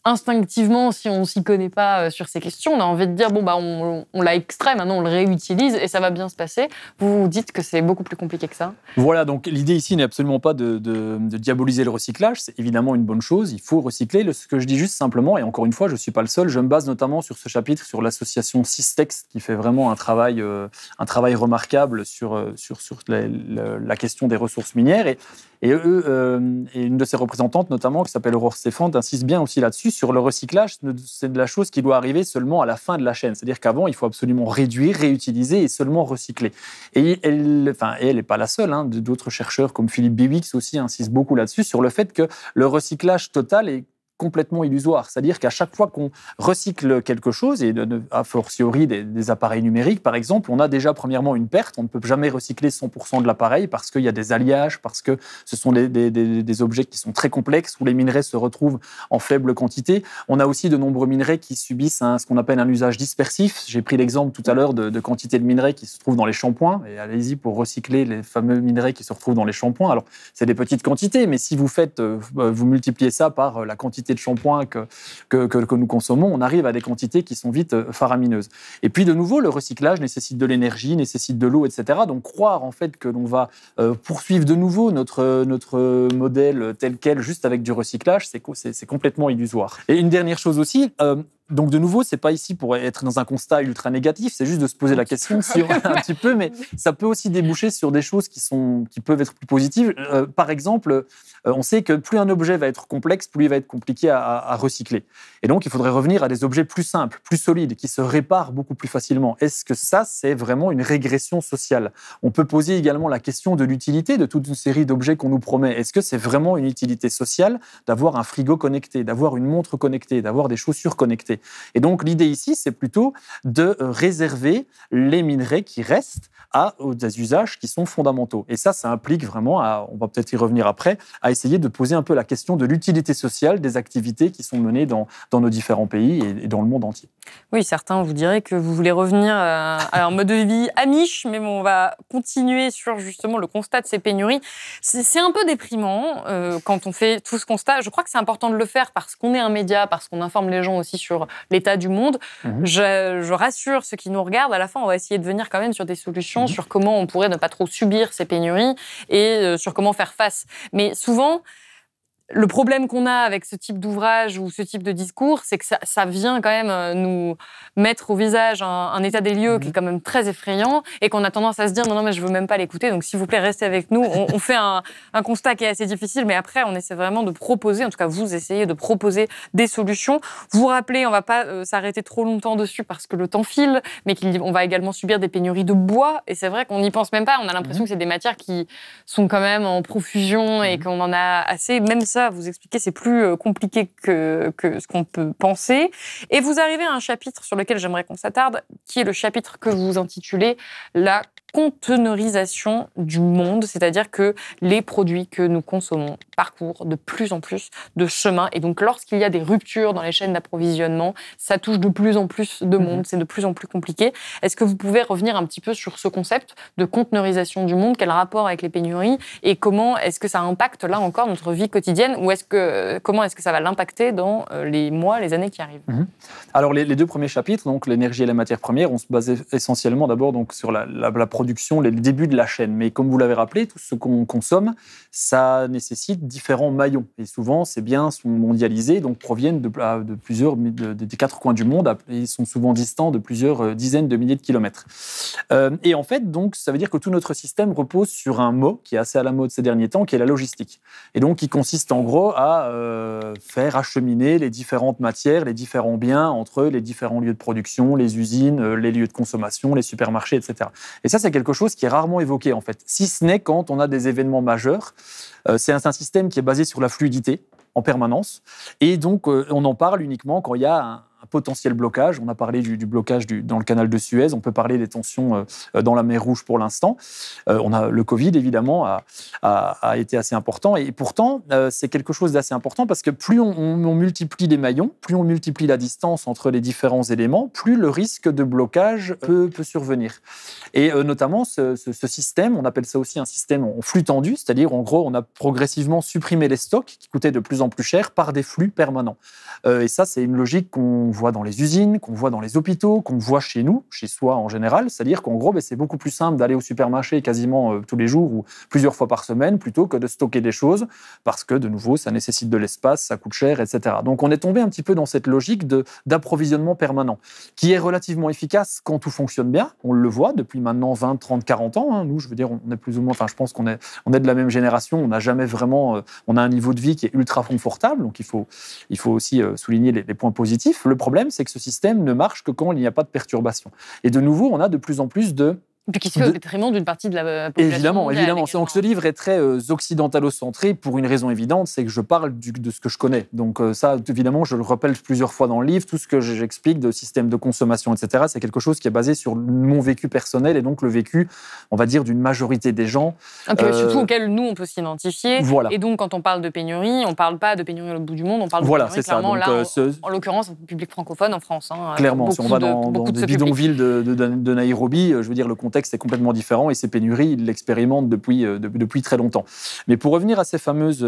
instinctivement, si on ne s'y connaît pas sur ces questions, on a envie de dire, on l'a extrait, maintenant on le réutilise et ça va bien se passer. Vous dites que c'est beaucoup plus compliqué que ça. Voilà, donc l'idée ici n'est absolument pas de diaboliser le recyclage, c'est évidemment une bonne chose, il faut recycler. Ce que je dis juste simplement, et encore une fois, je ne suis pas le seul, je me base notamment sur ce chapitre, sur l'association Systex, qui fait vraiment un travail remarquable sur la question des ressources minières. Et eux, et une de ses représentantes notamment, qui s'appelle Aurore Stéphane, insiste bien aussi là-dessus, sur le recyclage, c'est de la chose qui doit arriver seulement à la fin de la chaîne. C'est-à-dire qu'avant, il faut absolument réduire, réutiliser et seulement recycler. Et elle n'est pas la seule, hein, d'autres chercheurs comme Philippe Biwix aussi insistent beaucoup là-dessus, sur le fait que le recyclage total est complètement illusoire. C'est-à-dire qu'à chaque fois qu'on recycle quelque chose, et a fortiori des appareils numériques, par exemple, on a déjà premièrement une perte. On ne peut jamais recycler 100% de l'appareil parce qu'il y a des alliages, parce que ce sont des objets qui sont très complexes, où les minerais se retrouvent en faible quantité. On a aussi de nombreux minerais qui subissent ce qu'on appelle un usage dispersif. J'ai pris l'exemple tout à l'heure de quantité de minerais qui se trouvent dans les shampoings. Et allez-y pour recycler les fameux minerais qui se retrouvent dans les shampoings. Alors, c'est des petites quantités, mais si vous multipliez ça par la quantité de shampoing que nous consommons, on arrive à des quantités qui sont vite faramineuses. Et puis de nouveau, le recyclage nécessite de l'énergie, nécessite de l'eau, etc. Donc croire en fait que l'on va poursuivre de nouveau notre modèle tel quel juste avec du recyclage, c'est complètement illusoire. Et une dernière chose aussi, donc de nouveau, c'est pas ici pour être dans un constat ultra négatif, c'est juste de se poser la question un petit peu, mais ça peut aussi déboucher sur des choses qui peuvent être plus positives. Par exemple, on sait que plus un objet va être complexe, plus il va être compliqué à recycler. Et donc, il faudrait revenir à des objets plus simples, plus solides, qui se réparent beaucoup plus facilement. Est-ce que ça, c'est vraiment une régression sociale ? On peut poser également la question de l'utilité de toute une série d'objets qu'on nous promet. Est-ce que c'est vraiment une utilité sociale d'avoir un frigo connecté, d'avoir une montre connectée, d'avoir des chaussures connectées ? Et donc, l'idée ici, c'est plutôt de réserver les minerais qui restent aux usages qui sont fondamentaux. Et ça implique vraiment, on va peut-être y revenir après, à essayer de poser un peu la question de l'utilité sociale des activités qui sont menées dans nos différents pays et dans le monde entier. Oui, certains vous diraient que vous voulez revenir à un mode de vie amiche, mais bon, on va continuer sur justement le constat de ces pénuries. C'est un peu déprimant quand on fait tout ce constat. Je crois que c'est important de le faire parce qu'on est un média, parce qu'on informe les gens aussi sur l'état du monde. Je rassure ceux qui nous regardent, à la fin, on va essayer de venir quand même sur des solutions, sur comment on pourrait ne pas trop subir ces pénuries et sur comment faire face. Mais souvent, le problème qu'on a avec ce type d'ouvrage ou ce type de discours, c'est que ça vient quand même nous mettre au visage un état des lieux qui est quand même très effrayant et qu'on a tendance à se dire non, mais je veux même pas l'écouter, donc s'il vous plaît, restez avec nous. On fait un constat qui est assez difficile, mais après, on essaie vraiment de proposer, en tout cas vous essayez de proposer des solutions. Vous rappelez, on va pas s'arrêter trop longtemps dessus parce que le temps file, mais on va également subir des pénuries de bois, et c'est vrai qu'on n'y pense même pas. On a l'impression que c'est des matières qui sont quand même en profusion et qu'on en a assez. Même ça, vous expliquez, c'est plus compliqué que ce qu'on peut penser. Et vous arrivez à un chapitre sur lequel j'aimerais qu'on s'attarde, qui est le chapitre que vous intitulez « La conteneurisation du monde », c'est-à-dire que les produits que nous consommons parcourent de plus en plus de chemins. Et donc, lorsqu'il y a des ruptures dans les chaînes d'approvisionnement, ça touche de plus en plus de monde, c'est de plus en plus compliqué. Est-ce que vous pouvez revenir un petit peu sur ce concept de conteneurisation du monde ? Quel rapport avec les pénuries ? Et comment est-ce que ça impacte, là encore, notre vie quotidienne ? Ou comment est-ce que ça va l'impacter dans les mois, les années qui arrivent ? Alors, les deux premiers chapitres, donc l'énergie et la matière première, on se basait essentiellement d'abord donc, sur la production, les débuts de la chaîne. Mais comme vous l'avez rappelé, tout ce qu'on consomme, ça nécessite différents maillons. Et souvent, ces biens sont mondialisés, donc proviennent de plusieurs, des quatre coins du monde. Ils sont souvent distants de plusieurs dizaines de milliers de kilomètres. Et en fait, donc, ça veut dire que tout notre système repose sur un mot qui est assez à la mode ces derniers temps, qui est la logistique. Et donc, qui consiste en gros à faire acheminer les différentes matières, les différents biens entre les différents lieux de production, les usines, les lieux de consommation, les supermarchés, etc. Et ça, c'est quelque chose qui est rarement évoqué, en fait, si ce n'est quand on a des événements majeurs. C'est un système qui est basé sur la fluidité en permanence. Et donc, on en parle uniquement quand il y a un potentiel blocage. On a parlé du blocage dans le canal de Suez. On peut parler des tensions dans la mer Rouge pour l'instant. Le Covid, évidemment, a été assez important. Et pourtant, c'est quelque chose d'assez important parce que plus on multiplie les maillons, plus on multiplie la distance entre les différents éléments, plus le risque de blocage peut survenir. Et notamment, ce système, on appelle ça aussi un système en flux tendu, c'est-à-dire, en gros, on a progressivement supprimé les stocks qui coûtaient de plus en plus cher par des flux permanents. Et ça, c'est une logique qu'on voit dans les usines, qu'on voit dans les hôpitaux, qu'on voit chez nous, chez soi en général. C'est-à-dire qu'en gros, c'est beaucoup plus simple d'aller au supermarché quasiment tous les jours ou plusieurs fois par semaine plutôt que de stocker des choses parce que, de nouveau, ça nécessite de l'espace, ça coûte cher, etc. Donc, on est tombé un petit peu dans cette logique d'approvisionnement permanent qui est relativement efficace quand tout fonctionne bien. On le voit depuis maintenant 20, 30, 40 ans. Hein. Nous, je veux dire, on est plus ou moins, je pense qu'on est de la même génération. On n'a jamais vraiment, on a un niveau de vie qui est ultra confortable. Donc, il faut aussi souligner les points positifs. Le problème, c'est que ce système ne marche que quand il n'y a pas de perturbation. Et de nouveau, on a de plus en plus de... Qui se fait au détriment d'une partie de la population. Évidemment. Donc, ce livre est très occidentalo-centré pour une raison évidente, c'est que je parle de ce que je connais. Donc ça, évidemment, je le rappelle plusieurs fois dans le livre, tout ce que j'explique de système de consommation, etc., c'est quelque chose qui est basé sur mon vécu personnel et donc le vécu, on va dire, d'une majorité des gens. Surtout auquel nous, on peut s'identifier. Voilà. Et donc, quand on parle de pénurie, on ne parle pas de pénurie à l'autre bout du monde, on parle de pénurie clairement donc, là, en l'occurrence, un public francophone en France. Hein, clairement, si on va dans des bidonvilles de Nairobi, je veux dire, le contexte est complètement différent et ces pénuries, ils l'expérimentent depuis très longtemps. Mais pour revenir à ces fameuses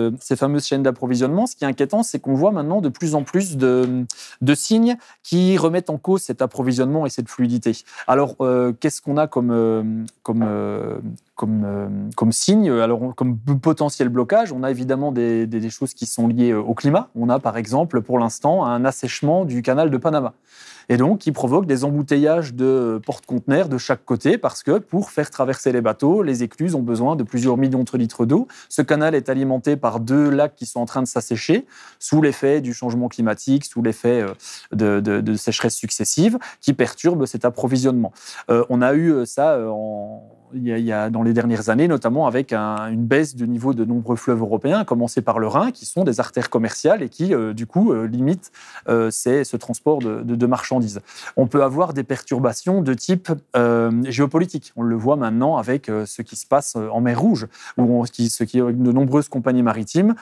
chaînes d'approvisionnement, ce qui est inquiétant, c'est qu'on voit maintenant de plus en plus de signes qui remettent en cause cet approvisionnement et cette fluidité. Alors, qu'est-ce qu'on a comme signe, alors comme potentiel blocage? On a évidemment des choses qui sont liées au climat. On a par exemple pour l'instant un assèchement du canal de Panama. Et donc, qui provoque des embouteillages de porte-conteneurs de chaque côté parce que pour faire traverser les bateaux, les écluses ont besoin de plusieurs millions de litres d'eau. Ce canal est alimenté par 2 lacs qui sont en train de s'assécher sous l'effet du changement climatique, sous l'effet de sécheresses successives qui perturbent cet approvisionnement. On a eu ça il y a dans les dernières années, notamment avec une baisse du niveau de nombreux fleuves européens, à commencer par le Rhin, qui sont des artères commerciales et qui, du coup, limitent ce transport de marchandises. On peut avoir des perturbations de type géopolitique. On le voit maintenant avec ce qui se passe en mer Rouge, où de nombreuses compagnies maritimes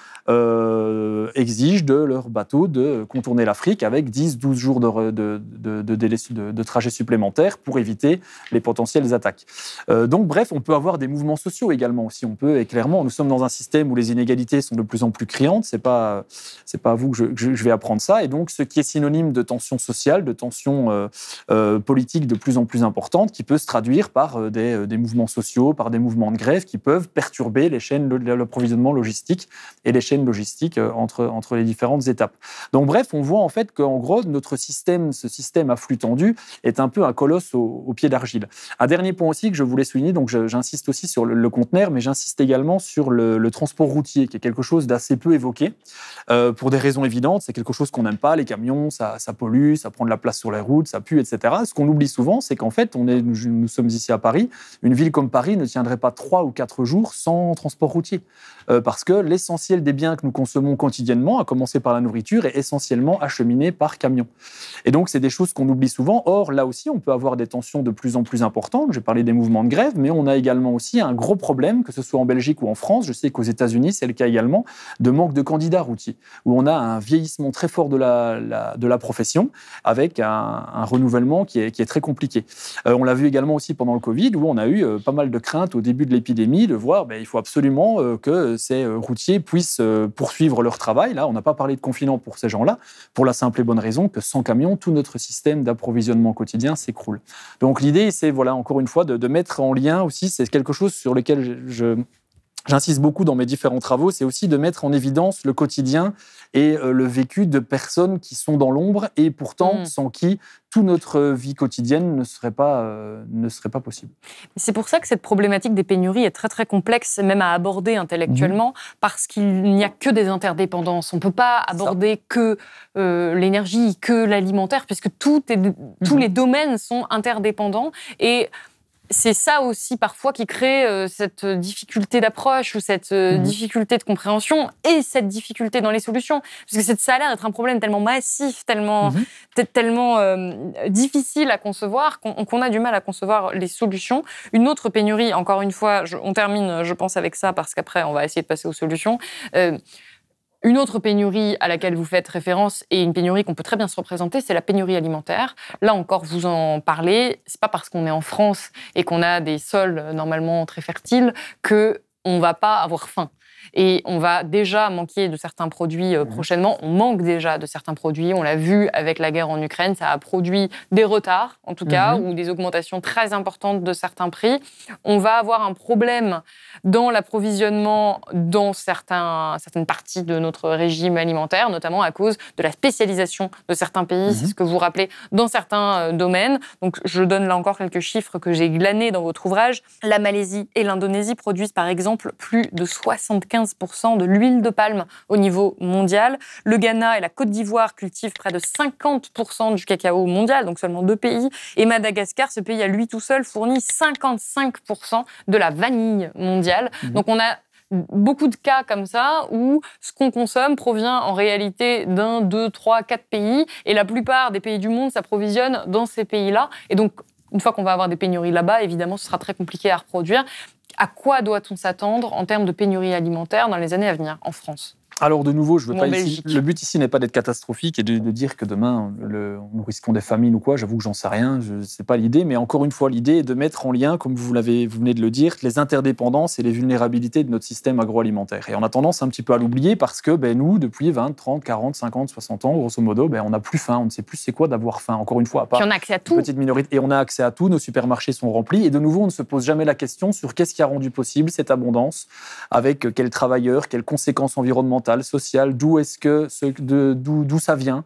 exigent de leurs bateaux de contourner l'Afrique avec 10-12 jours de trajet supplémentaires pour éviter les potentielles attaques. Donc, bref, on peut avoir des mouvements sociaux également aussi. Et clairement, nous sommes dans un système où les inégalités sont de plus en plus criantes. C'est pas à vous que je vais apprendre ça. Et donc, ce qui est synonyme de tension sociale, de tension politique de plus en plus importante, qui peut se traduire par des mouvements sociaux, par des mouvements de grève qui peuvent perturber les chaînes de l'approvisionnement logistique et les chaînes logistiques entre les différentes étapes. Donc, bref, on voit en fait qu'en gros, ce système à flux tendu est un peu un colosse au pied d'argile. Un dernier point aussi que je voulais souligner, donc j'insiste aussi sur le conteneur, mais j'insiste également sur le transport routier, qui est quelque chose d'assez peu évoqué, pour des raisons évidentes. C'est quelque chose qu'on n'aime pas, les camions, ça pollue, ça prend de la place sur les routes, ça pue, etc. Ce qu'on oublie souvent, c'est qu'en fait, nous sommes ici à Paris, une ville comme Paris ne tiendrait pas 3 ou 4 jours sans transport routier, parce que l'essentiel des biens que nous consommons quotidiennement, à commencer par la nourriture, est essentiellement acheminé par camion. Et donc, c'est des choses qu'on oublie souvent. Or, là aussi, on peut avoir des tensions de plus en plus importantes. J'ai parlé des mouvements de grève, mais on a également aussi un gros problème, que ce soit en Belgique ou en France, je sais qu'aux États-Unis, c'est le cas également, de manque de candidats routiers, où on a un vieillissement très fort de la profession, avec un renouvellement qui est très compliqué. On l'a vu également aussi pendant le Covid, où on a eu pas mal de craintes au début de l'épidémie, de voir il faut absolument que ces routiers puissent poursuivre leur travail. Là, on n'a pas parlé de confinement pour ces gens-là, pour la simple et bonne raison que sans camion, tout notre système d'approvisionnement quotidien s'écroule. Donc l'idée, c'est encore une fois de mettre en lien lien aussi, c'est quelque chose sur lequel j'insiste beaucoup dans mes différents travaux, c'est aussi de mettre en évidence le quotidien et le vécu de personnes qui sont dans l'ombre et pourtant sans qui toute notre vie quotidienne ne serait pas possible. C'est pour ça que cette problématique des pénuries est très très complexe, même à aborder intellectuellement, parce qu'il n'y a que des interdépendances. On ne peut pas aborder que l'énergie, que l'alimentaire, puisque tous les domaines sont interdépendants. Et c'est ça aussi parfois qui crée cette difficulté d'approche ou cette difficulté de compréhension et cette difficulté dans les solutions. Parce que ça a l'air d'être un problème tellement massif, tellement difficile à concevoir qu'on a du mal à concevoir les solutions. Une autre pénurie, encore une fois, on termine, je pense, avec ça parce qu'après, on va essayer de passer aux solutions. Une autre pénurie à laquelle vous faites référence, et une pénurie qu'on peut très bien se représenter, c'est la pénurie alimentaire. Là encore, vous en parlez, c'est pas parce qu'on est en France et qu'on a des sols normalement très fertiles qu'on ne va pas avoir faim. Et on va déjà manquer de certains produits prochainement. On manque déjà de certains produits. On l'a vu avec la guerre en Ukraine. Ça a produit des retards, en tout cas, ou des augmentations très importantes de certains prix. On va avoir un problème dans l'approvisionnement dans certaines parties de notre régime alimentaire, notamment à cause de la spécialisation de certains pays, c'est ce que vous rappelez, dans certains domaines. Donc, je donne là encore quelques chiffres que j'ai glanés dans votre ouvrage. La Malaisie et l'Indonésie produisent, par exemple, plus de 75% de l'huile de palme au niveau mondial. Le Ghana et la Côte d'Ivoire cultivent près de 50% du cacao mondial, donc seulement 2 pays. Et Madagascar, ce pays à lui tout seul, fournit 55% de la vanille mondiale. Donc on a beaucoup de cas comme ça où ce qu'on consomme provient en réalité d'1, 2, 3, 4 pays. Et la plupart des pays du monde s'approvisionnent dans ces pays-là. Et donc, une fois qu'on va avoir des pénuries là-bas, évidemment, ce sera très compliqué à reproduire. À quoi doit-on s'attendre en termes de pénurie alimentaire dans les années à venir en France ? Alors de nouveau, le but ici n'est pas d'être catastrophique et de dire que demain nous risquons des famines ou quoi. J'avoue que j'en sais rien, c'est pas l'idée. Mais encore une fois, l'idée est de mettre en lien, comme vous venez de le dire, les interdépendances et les vulnérabilités de notre système agroalimentaire. Et on a tendance un petit peu à l'oublier parce que nous, depuis 20, 30, 40, 50, 60 ans, grosso modo, on n'a plus faim. On ne sait plus c'est quoi d'avoir faim. Encore une fois, à part on a accès à tout. Une petite minorité. Et on a accès à tout. Nos supermarchés sont remplis. Et de nouveau, on ne se pose jamais la question sur qu'est-ce qui a rendu possible cette abondance, avec quels travailleurs, quelles conséquences environnementales, sociale, d'où ça vient,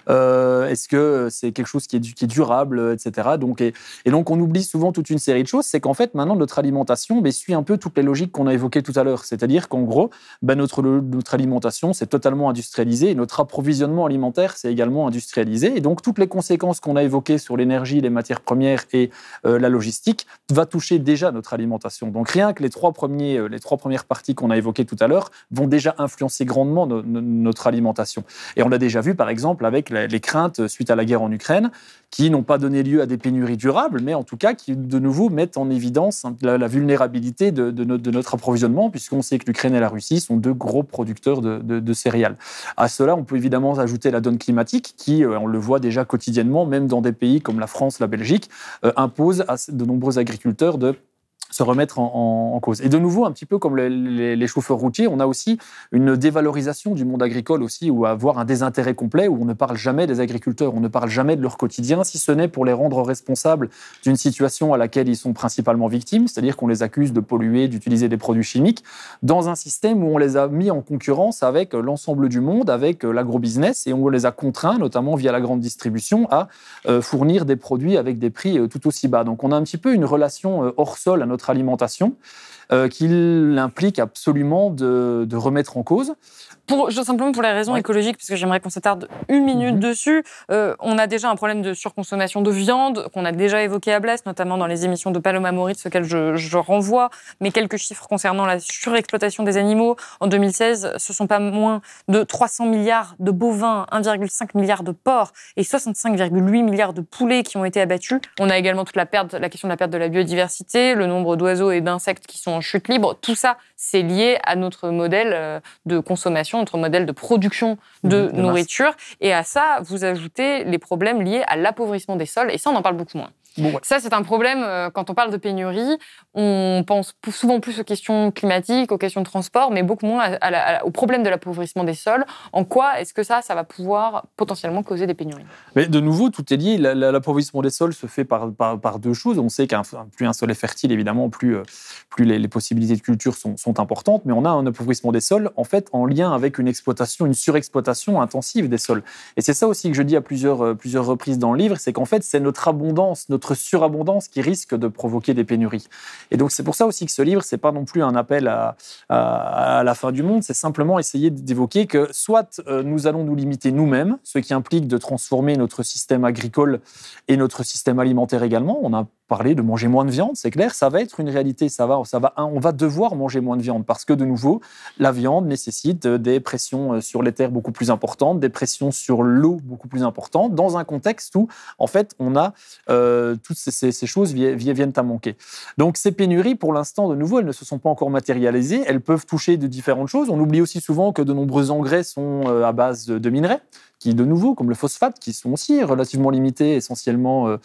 est-ce que c'est quelque chose qui est durable, etc. Donc on oublie souvent toute une série de choses, c'est qu'en fait maintenant notre alimentation suit un peu toutes les logiques qu'on a évoquées tout à l'heure, c'est-à-dire qu'en gros notre alimentation c'est totalement industrialisé et notre approvisionnement alimentaire c'est également industrialisé et donc toutes les conséquences qu'on a évoquées sur l'énergie, les matières premières et la logistique va toucher déjà notre alimentation. Donc rien que les trois premières parties qu'on a évoquées tout à l'heure vont déjà influencer grandement notre alimentation. Et on l'a déjà vu, par exemple, avec les craintes suite à la guerre en Ukraine, qui n'ont pas donné lieu à des pénuries durables, mais en tout cas qui, de nouveau, mettent en évidence la vulnérabilité de notre approvisionnement, puisqu'on sait que l'Ukraine et la Russie sont deux gros producteurs de céréales. À cela, on peut évidemment ajouter la donne climatique, qui, on le voit déjà quotidiennement, même dans des pays comme la France, la Belgique, impose à de nombreux agriculteurs de se remettre en cause. Et de nouveau, un petit peu comme les chauffeurs routiers, on a aussi une dévalorisation du monde agricole aussi, ou avoir un désintérêt complet, où on ne parle jamais des agriculteurs, on ne parle jamais de leur quotidien, si ce n'est pour les rendre responsables d'une situation à laquelle ils sont principalement victimes, c'est-à-dire qu'on les accuse de polluer, d'utiliser des produits chimiques, dans un système où on les a mis en concurrence avec l'ensemble du monde, avec l'agrobusiness, et on les a contraints, notamment via la grande distribution, à fournir des produits avec des prix tout aussi bas. Donc on a un petit peu une relation hors sol à notre alimentation qu'il implique absolument de remettre en cause. Simplement pour les raisons écologiques, parce que j'aimerais qu'on s'attarde une minute dessus. On a déjà un problème de surconsommation de viande qu'on a déjà évoqué à Blesse, notamment dans les émissions de Paloma Moritz, auxquelles je renvoie. Mais quelques chiffres concernant la surexploitation des animaux. En 2016, ce ne sont pas moins de 300 milliards de bovins, 1,5 milliard de porcs et 65,8 milliards de poulets qui ont été abattus. On a également toute la question de la perte de la biodiversité, le nombre d'oiseaux et d'insectes qui sont en chute libre. Tout ça, c'est lié à notre modèle de consommation, notre modèle de production de nourriture. Et à ça, vous ajoutez les problèmes liés à l'appauvrissement des sols. Et ça, on en parle beaucoup moins. Bon, ouais. Ça, c'est un problème. Quand on parle de pénurie, on pense souvent plus aux questions climatiques, aux questions de transport, mais beaucoup moins au problème de l'appauvrissement des sols. En quoi est-ce que ça va pouvoir potentiellement causer des pénuries? Mais de nouveau, tout est lié. L'appauvrissement des sols se fait par deux choses. On sait qu'un plus un sol est fertile, évidemment, plus les possibilités de culture sont importantes. Mais on a un appauvrissement des sols, en fait, en lien avec une surexploitation intensive des sols. Et c'est ça aussi que je dis à plusieurs reprises dans le livre, c'est qu'en fait, c'est notre surabondance qui risque de provoquer des pénuries. Et donc, c'est pour ça aussi que ce livre, c'est pas non plus un appel à la fin du monde, c'est simplement essayer d'évoquer que soit nous allons nous limiter nous-mêmes, ce qui implique de transformer notre système agricole et notre système alimentaire également. On a parlé de manger moins de viande, c'est clair, ça va être une réalité, on va devoir manger moins de viande parce que, de nouveau, la viande nécessite des pressions sur les terres beaucoup plus importantes, des pressions sur l'eau beaucoup plus importantes, dans un contexte où, en fait, on a toutes ces choses viennent à manquer. Donc, ces pénuries, pour l'instant, de nouveau, elles ne se sont pas encore matérialisées, elles peuvent toucher de différentes choses. On oublie aussi souvent que de nombreux engrais sont à base de minerais, qui, de nouveau, comme le phosphate, qui sont aussi relativement limités, essentiellement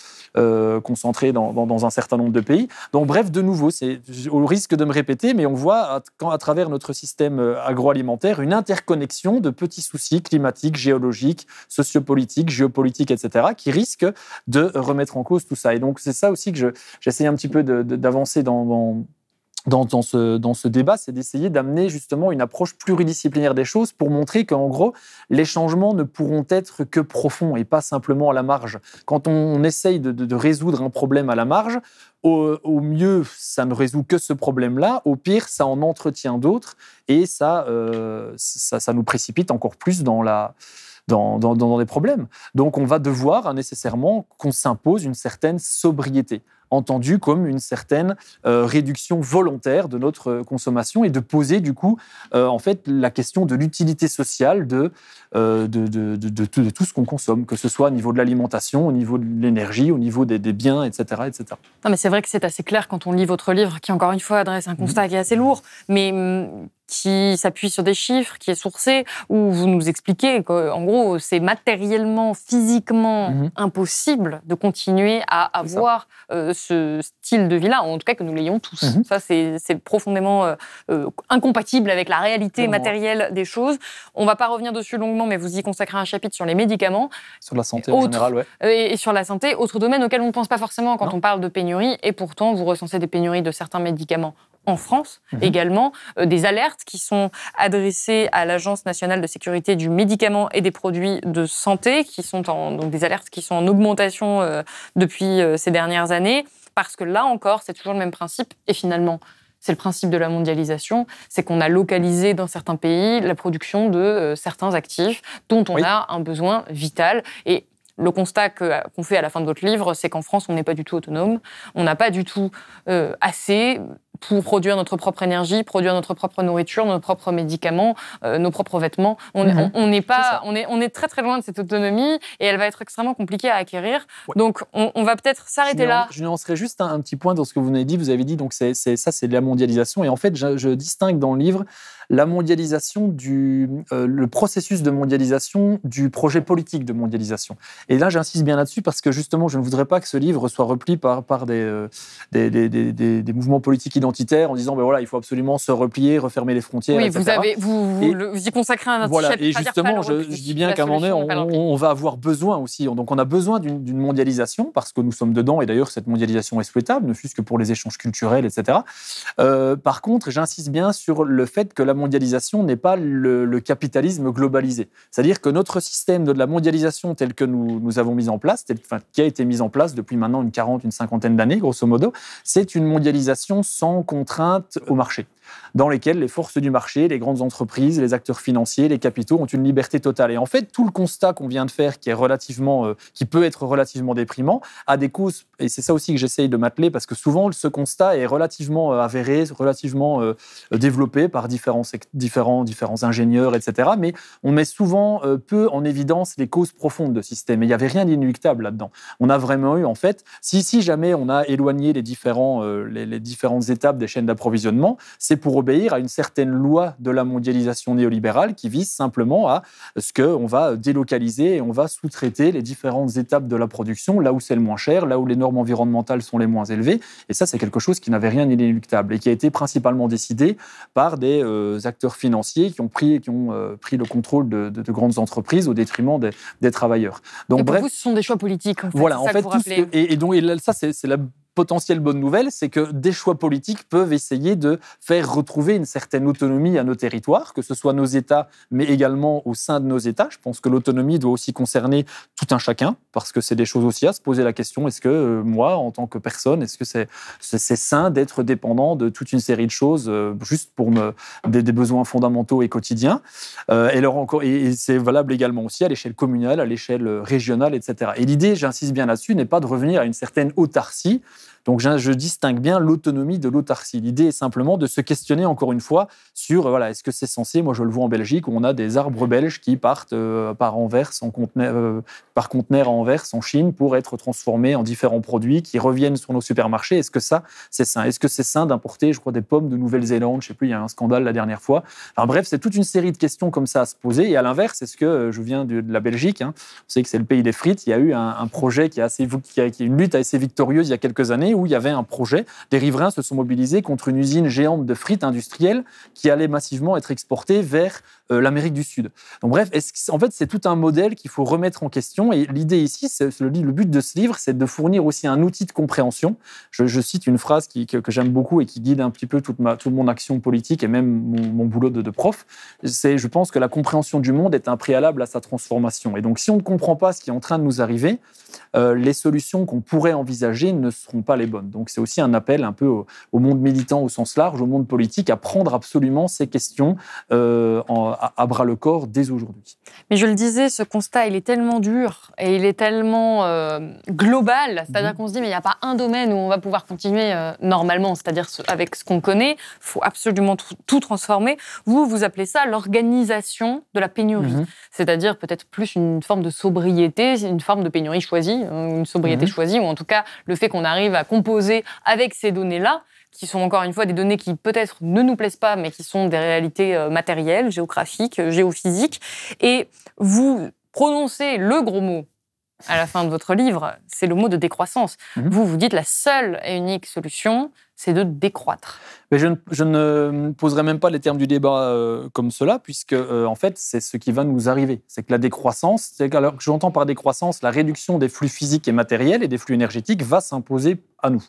concentrés dans un certain nombre de pays. Donc, bref, de nouveau, c'est au risque de me répéter, mais on voit à travers notre système agroalimentaire une interconnexion de petits soucis climatiques, géologiques, sociopolitiques, géopolitiques, etc., qui risquent de remettre en cause tout ça. Et donc, c'est ça aussi que j'essaie un petit peu d'avancer dans ce débat, c'est d'essayer d'amener justement une approche pluridisciplinaire des choses pour montrer qu'en gros, les changements ne pourront être que profonds et pas simplement à la marge. Quand on essaye de résoudre un problème à la marge, au mieux, ça ne résout que ce problème-là. Au pire, ça en entretient d'autres et ça nous précipite encore plus dans des problèmes. Donc, on va devoir nécessairement qu'on s'impose une certaine sobriété, entendue comme une certaine réduction volontaire de notre consommation et de poser, du coup, en fait, la question de l'utilité sociale de tout ce qu'on consomme, que ce soit au niveau de l'alimentation, au niveau de l'énergie, au niveau des biens, etc., etc. Non, mais c'est vrai que c'est assez clair quand on lit votre livre, qui, encore une fois, adresse un constat qui est assez lourd, mais qui s'appuie sur des chiffres, qui est sourcé, où vous nous expliquez qu'en gros, c'est matériellement, physiquement impossible de continuer à avoir ce style de vie-là, en tout cas que nous l'ayons tous. Ça, c'est profondément incompatible avec la réalité matérielle des choses. On ne va pas revenir dessus longuement, mais vous y consacrez un chapitre sur les médicaments. Sur la santé en général, ouais. Et sur la santé, autre domaine auquel on ne pense pas forcément quand on parle de pénurie, et pourtant, vous recensez des pénuries de certains médicaments en France également, des alertes qui sont adressées à l'Agence nationale de sécurité du médicament et des produits de santé, qui sont donc des alertes qui sont en augmentation depuis ces dernières années, parce que là encore, c'est toujours le même principe, et finalement, c'est le principe de la mondialisation, c'est qu'on a localisé dans certains pays la production de certains actifs dont on a un besoin vital. Et le constat qu'on fait à la fin de votre livre, c'est qu'en France, on n'est pas du tout autonome, on n'a pas du tout assez pour produire notre propre énergie, produire notre propre nourriture, nos propres médicaments, nos propres vêtements. On est très très loin de cette autonomie et elle va être extrêmement compliquée à acquérir. Ouais. Donc on va peut-être s'arrêter là. Je nuancerai juste un petit point dans ce que vous avez dit. Vous avez dit donc c'est de la mondialisation et en fait je distingue dans le livre la mondialisation le processus de mondialisation du projet politique de mondialisation. Et là j'insiste bien là-dessus parce que justement je ne voudrais pas que ce livre soit repli par des mouvements politiques identitaires en disant ben voilà il faut absolument se replier, refermer les frontières, oui, etc. Vous y consacrez un voilà, chapitre. Et justement je dis bien qu'à un moment donné on va avoir besoin aussi, donc on a besoin d'une mondialisation parce que nous sommes dedans et d'ailleurs cette mondialisation est souhaitable, ne fût-ce que pour les échanges culturels, etc. Par contre j'insiste bien sur le fait que la mondialisation n'est pas le capitalisme globalisé, c'est-à-dire que notre système de la mondialisation tel que nous avons mis en place, qui a été mis en place depuis maintenant une cinquantaine d'années grosso modo, c'est une mondialisation sans contrainte au marché, dans lesquelles les forces du marché, les grandes entreprises, les acteurs financiers, les capitaux ont une liberté totale. Et en fait, tout le constat qu'on vient de faire, qui peut être relativement déprimant, a des causes, et c'est ça aussi que j'essaye de m'atteler, parce que souvent, ce constat est relativement avéré, relativement développé par différents ingénieurs, etc. Mais on met souvent peu en évidence les causes profondes de ce système. Et il n'y avait rien d'inéluctable là-dedans. On a vraiment eu, en fait, si jamais on a éloigné les différentes étapes des chaînes d'approvisionnement, c'est c'est pour obéir à une certaine loi de la mondialisation néolibérale qui vise simplement à ce qu'on va délocaliser et on va sous-traiter les différentes étapes de la production, là où c'est le moins cher, là où les normes environnementales sont les moins élevées. Et ça, c'est quelque chose qui n'avait rien d'inéluctable et qui a été principalement décidé par des acteurs financiers qui ont pris le contrôle de grandes entreprises au détriment des travailleurs. Donc, et pour vous, ce sont des choix politiques. En fait, voilà, c'est ça que vous rappelez. Et ça, c'est la potentielle bonne nouvelle, c'est que des choix politiques peuvent essayer de faire retrouver une certaine autonomie à nos territoires, que ce soit nos États, mais également au sein de nos États. Je pense que l'autonomie doit aussi concerner tout un chacun, parce que c'est des choses aussi à se poser la question, est-ce que moi, en tant que personne, est-ce que c'est sain d'être dépendant de toute une série de choses juste pour des besoins fondamentaux et quotidiens et c'est valable également aussi à l'échelle communale, à l'échelle régionale, etc. Et l'idée, j'insiste bien là-dessus, n'est pas de revenir à une certaine autarcie. Donc, je distingue bien l'autonomie de l'autarcie. L'idée est simplement de se questionner, encore une fois, sur est-ce que c'est censé, moi je le vois en Belgique, où on a des arbres belges qui partent par conteneur à Anvers, en Chine, pour être transformés en différents produits qui reviennent sur nos supermarchés. Est-ce que ça, c'est sain ? Est-ce que c'est sain d'importer, je crois, des pommes de Nouvelle-Zélande ? Je ne sais plus, il y a un scandale la dernière fois. Enfin, bref, c'est toute une série de questions comme ça à se poser. Et à l'inverse, est-ce que je viens de la Belgique, vous savez que c'est le pays des frites, il y a eu un projet qui a une lutte assez victorieuse il y a quelques années, où il y avait un projet, des riverains se sont mobilisés contre une usine géante de frites industrielles qui allait massivement être exportée vers l'Amérique du Sud. Donc bref, en fait, c'est tout un modèle qu'il faut remettre en question. Et l'idée ici, le but de ce livre, c'est de fournir aussi un outil de compréhension. Je cite une phrase que j'aime beaucoup et qui guide un petit peu toute mon action politique et même mon boulot de prof. Je pense que la compréhension du monde est un préalable à sa transformation. Et donc, si on ne comprend pas ce qui est en train de nous arriver, les solutions qu'on pourrait envisager ne seront pas les bonnes. Donc, c'est aussi un appel un peu au monde militant au sens large, au monde politique, à prendre absolument ces questions à bras-le-corps dès aujourd'hui. Mais je le disais, ce constat, il est tellement dur et il est tellement global, c'est-à-dire qu'on se dit, mais il n'y a pas un domaine où on va pouvoir continuer normalement, c'est-à-dire avec ce qu'on connaît, il faut absolument tout transformer. Vous appelez ça l'organisation de la pénurie, c'est-à-dire peut-être plus une forme de sobriété, une forme de pénurie choisie, une sobriété choisie, ou en tout cas le fait qu'on arrive à composer avec ces données-là, qui sont encore une fois des données qui peut-être ne nous plaisent pas, mais qui sont des réalités matérielles, géographiques, géophysiques. Et vous prononcez le gros mot à la fin de votre livre, c'est le mot de décroissance. Vous dites la seule et unique solution, c'est de décroître. Mais je ne poserai même pas les termes du débat comme cela, puisque en fait, c'est ce qui va nous arriver. C'est que la décroissance, alors que j'entends par décroissance la réduction des flux physiques et matériels et des flux énergétiques va s'imposer à nous.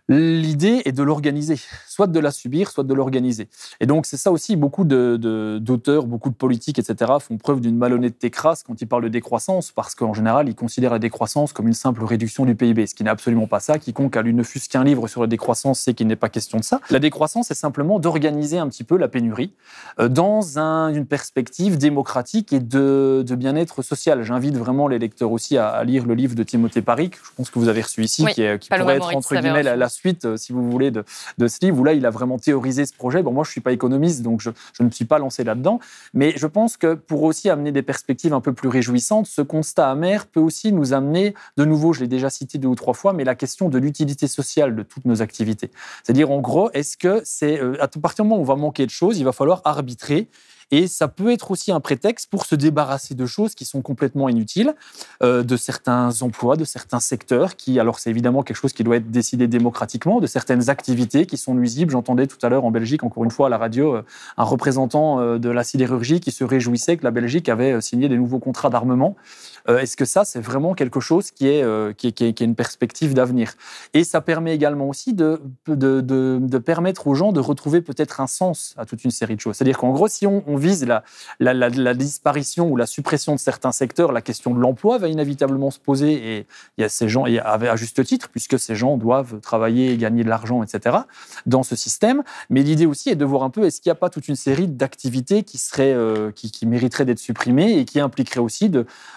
L'idée est de l'organiser, soit de la subir, soit de l'organiser. Et donc, c'est ça aussi, beaucoup d'auteurs, beaucoup de politiques, etc., font preuve d'une malhonnêteté crasse quand ils parlent de décroissance, parce qu'en général, ils considèrent la décroissance comme une simple réduction du PIB, ce qui n'est absolument pas ça. Quiconque a lu ne fût-ce qu'un livre sur la décroissance sait qu'il n'est pas question de ça. La décroissance, c'est simplement d'organiser un petit peu la pénurie dans une perspective démocratique et de bien-être social. J'invite vraiment les lecteurs aussi à lire le livre de Timothée Paric, je pense que vous avez reçu ici, oui, qui pourrait être, entre guillemets, la suite, si vous voulez, de ce livre, où là, il a vraiment théorisé ce projet. Bon, moi, je ne suis pas économiste, donc je ne me suis pas lancé là-dedans. Mais je pense que pour aussi amener des perspectives un peu plus réjouissantes, ce constat amer peut aussi nous amener, de nouveau, je l'ai déjà cité 2 ou 3 fois, mais la question de l'utilité sociale de toutes nos activités. C'est-à-dire, en gros, est-ce que c'est, à partir du moment où on va manquer de choses, il va falloir arbitrer. Et ça peut être aussi un prétexte pour se débarrasser de choses qui sont complètement inutiles, de certains emplois, de certains secteurs qui, alors c'est évidemment quelque chose qui doit être décidé démocratiquement, de certaines activités qui sont nuisibles. J'entendais tout à l'heure en Belgique, encore une fois à la radio, un représentant de la sidérurgie qui se réjouissait que la Belgique avait signé des nouveaux contrats d'armement. Est-ce que ça, c'est vraiment quelque chose qui est une perspective d'avenir ? Et ça permet également aussi de permettre aux gens de retrouver peut-être un sens à toute une série de choses. C'est-à-dire qu'en gros, si on vise la disparition ou la suppression de certains secteurs, la question de l'emploi va inévitablement se poser. Et il y a ces gens, et à juste titre, puisque ces gens doivent travailler et gagner de l'argent, etc., dans ce système. Mais l'idée aussi est de voir un peu, est-ce qu'il n'y a pas toute une série d'activités qui mériteraient d'être supprimées et qui impliqueraient aussi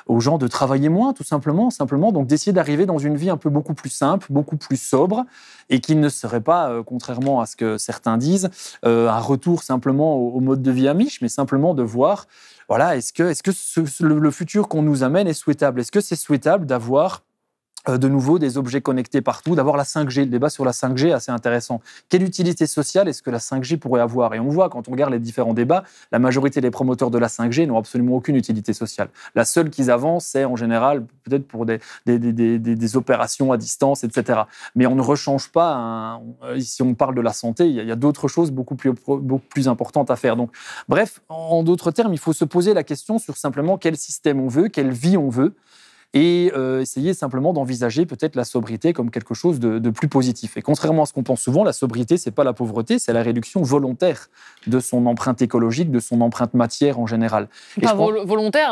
aux gens de travailler moins, tout simplement. Donc d'essayer d'arriver dans une vie un peu beaucoup plus simple, beaucoup plus sobre, et qui ne serait pas, contrairement à ce que certains disent, un retour simplement au mode de vie amiche, mais simplement de voir, voilà, est-ce que le futur qu'on nous amène est souhaitable ? Est-ce que c'est souhaitable d'avoir de nouveau, des objets connectés partout, d'avoir la 5G. Le débat sur la 5G est assez intéressant. Quelle utilité sociale est-ce que la 5G pourrait avoir? Et on voit, quand on regarde les différents débats, la majorité des promoteurs de la 5G n'ont absolument aucune utilité sociale. La seule qu'ils avancent, c'est en général peut-être pour des opérations à distance, etc. Mais on ne rechange pas, si on parle de la santé, il y a d'autres choses beaucoup plus importantes à faire. Donc, bref, en d'autres termes, il faut se poser la question sur simplement quel système on veut, quelle vie on veut, et essayer simplement d'envisager peut-être la sobriété comme quelque chose de plus positif. Et contrairement à ce qu'on pense souvent, la sobriété, c'est pas la pauvreté, c'est la réduction volontaire de son empreinte écologique, de son empreinte matière en général. Pas volontaire,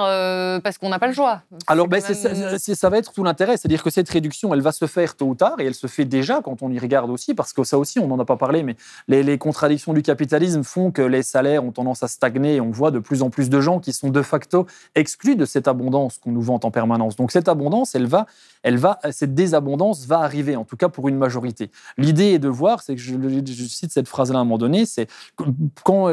parce qu'on n'a pas le choix. Alors, ça va être tout l'intérêt, c'est-à-dire que cette réduction, elle va se faire tôt ou tard, et elle se fait déjà quand on y regarde aussi, parce que ça aussi, on n'en a pas parlé, mais les contradictions du capitalisme font que les salaires ont tendance à stagner, et on voit de plus en plus de gens qui sont de facto exclus de cette abondance qu'on nous vante en permanence. Donc, cette abondance, cette désabondance va arriver, en tout cas pour une majorité. L'idée est de voir, c'est que je cite cette phrase-là à un moment donné, c'est quand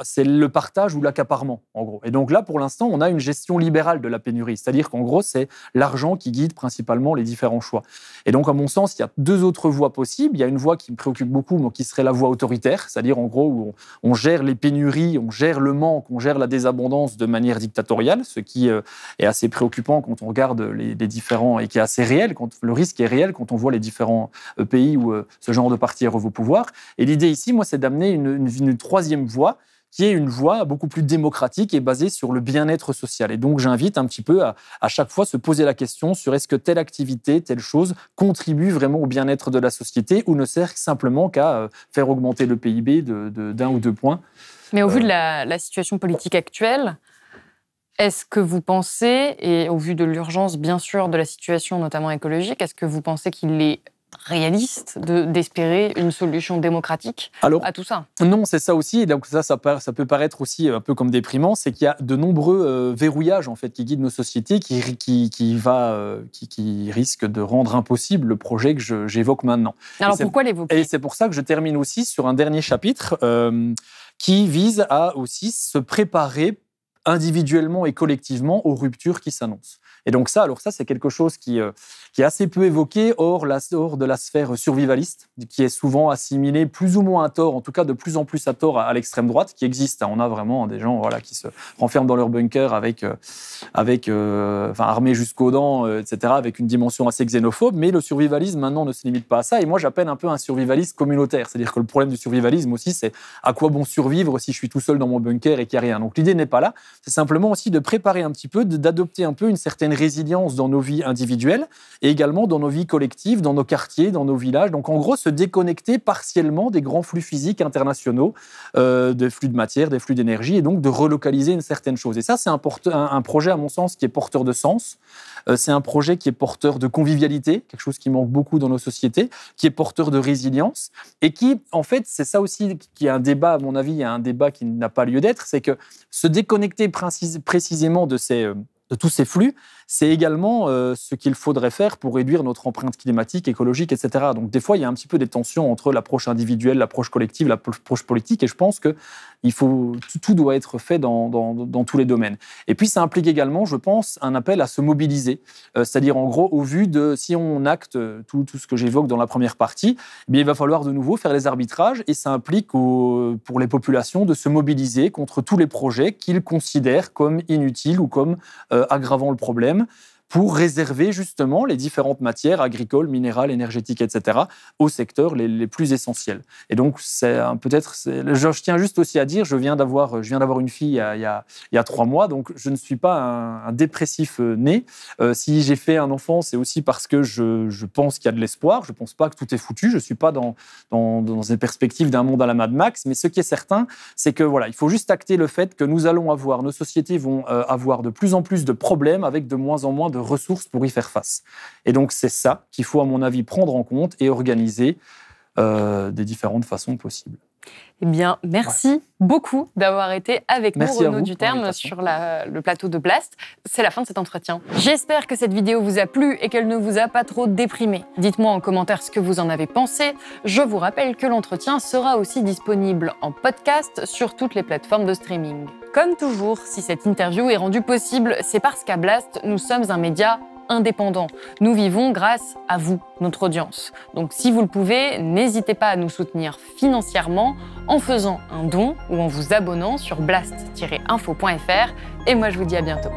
c'est le partage ou l'accaparement, en gros. Et donc là, pour l'instant, on a une gestion libérale de la pénurie, c'est-à-dire qu'en gros, c'est l'argent qui guide principalement les différents choix. Et donc, à mon sens, il y a deux autres voies possibles. Il y a une voie qui me préoccupe beaucoup, mais qui serait la voie autoritaire, c'est-à-dire en gros où on gère les pénuries, on gère le manque, on gère la désabondance de manière dictatoriale, ce qui est assez préoccupant quand on regarde les différents, et qui est assez réel, le risque est réel quand on voit les différents pays où ce genre de parti arrive au pouvoir. Et l'idée ici, moi, c'est d'amener une troisième voie, qui est une voie beaucoup plus démocratique et basée sur le bien-être social. Et donc, j'invite un petit peu à chaque fois se poser la question sur est-ce que telle activité, telle chose contribue vraiment au bien-être de la société ou ne sert simplement qu'à faire augmenter le PIB d'un ou deux points. Mais au vu de la situation politique actuelle, est-ce que vous pensez, et au vu de l'urgence, bien sûr, de la situation, notamment écologique, est-ce que vous pensez qu'il est réaliste d'espérer une solution démocratique à tout ça? Non, c'est ça aussi. Et donc ça peut paraître aussi un peu comme déprimant, c'est qu'il y a de nombreux verrouillages en fait qui guident nos sociétés, qui risquent de rendre impossible le projet que j'évoque maintenant. Alors pourquoi l'évoquer? Et c'est pour ça que je termine aussi sur un dernier chapitre qui vise à aussi se préparer individuellement et collectivement aux ruptures qui s'annoncent. Et donc ça, c'est quelque chose qui est assez peu évoqué hors de la sphère survivaliste, qui est souvent assimilé plus ou moins à tort, en tout cas de plus en plus à tort à l'extrême droite, qui existe. On a vraiment des gens qui se renferment dans leur bunker armés jusqu'aux dents, etc., avec une dimension assez xénophobe. Mais le survivalisme, maintenant, ne se limite pas à ça. Et moi, j'appelle un peu un survivalisme communautaire. C'est-à-dire que le problème du survivalisme aussi, c'est à quoi bon survivre si je suis tout seul dans mon bunker et qu'il n'y a rien. Donc l'idée n'est pas là. C'est simplement aussi de préparer un petit peu, d'adopter un peu une certaine résilience dans nos vies individuelles et également dans nos vies collectives, dans nos quartiers, dans nos villages. Donc en gros, se déconnecter partiellement des grands flux physiques internationaux, des flux de matière, des flux d'énergie, et donc de relocaliser une certaine chose. Et ça, c'est un projet, à mon sens, qui est porteur de sens. C'est un projet qui est porteur de convivialité, quelque chose qui manque beaucoup dans nos sociétés, qui est porteur de résilience, et qui, en fait, c'est ça aussi qui est un débat, à mon avis, il y a un débat qui n'a pas lieu d'être, c'est que se déconnecter précisément de tous ces flux, c'est également ce qu'il faudrait faire pour réduire notre empreinte climatique, écologique, etc. Donc des fois, il y a un petit peu des tensions entre l'approche individuelle, l'approche collective, l'approche politique, et je pense que tout doit être fait dans tous les domaines. Et puis, ça implique également, je pense, un appel à se mobiliser. C'est-à-dire, en gros, au vu de, si on acte tout ce que j'évoque dans la première partie, eh bien, il va falloir de nouveau faire les arbitrages, et ça implique pour les populations de se mobiliser contre tous les projets qu'ils considèrent comme inutiles ou comme aggravant le problème, pour réserver justement les différentes matières agricoles, minérales, énergétiques, etc., aux secteurs les plus essentiels. Et donc, je tiens juste aussi à dire, je viens d'avoir une fille il y a 3 mois, donc je ne suis pas un dépressif né. Si j'ai fait un enfant, c'est aussi parce que je pense qu'il y a de l'espoir. Je ne pense pas que tout est foutu. Je ne suis pas dans une perspective d'un monde à la Mad Max. Mais ce qui est certain, c'est que il faut juste acter le fait que nos sociétés vont avoir de plus en plus de problèmes avec de moins en moins de ressources pour y faire face. Et donc, c'est ça qu'il faut, à mon avis, prendre en compte et organiser des différentes façons possibles. Eh bien, merci beaucoup d'avoir été avec nous, Renaud Duterme, sur le plateau de Blast. C'est la fin de cet entretien. J'espère que cette vidéo vous a plu et qu'elle ne vous a pas trop déprimé. Dites-moi en commentaire ce que vous en avez pensé. Je vous rappelle que l'entretien sera aussi disponible en podcast sur toutes les plateformes de streaming. Comme toujours, si cette interview est rendue possible, c'est parce qu'à Blast, nous sommes un média indépendant. Nous vivons grâce à vous, notre audience. Donc si vous le pouvez, n'hésitez pas à nous soutenir financièrement en faisant un don ou en vous abonnant sur blast-info.fr. Et moi, je vous dis à bientôt.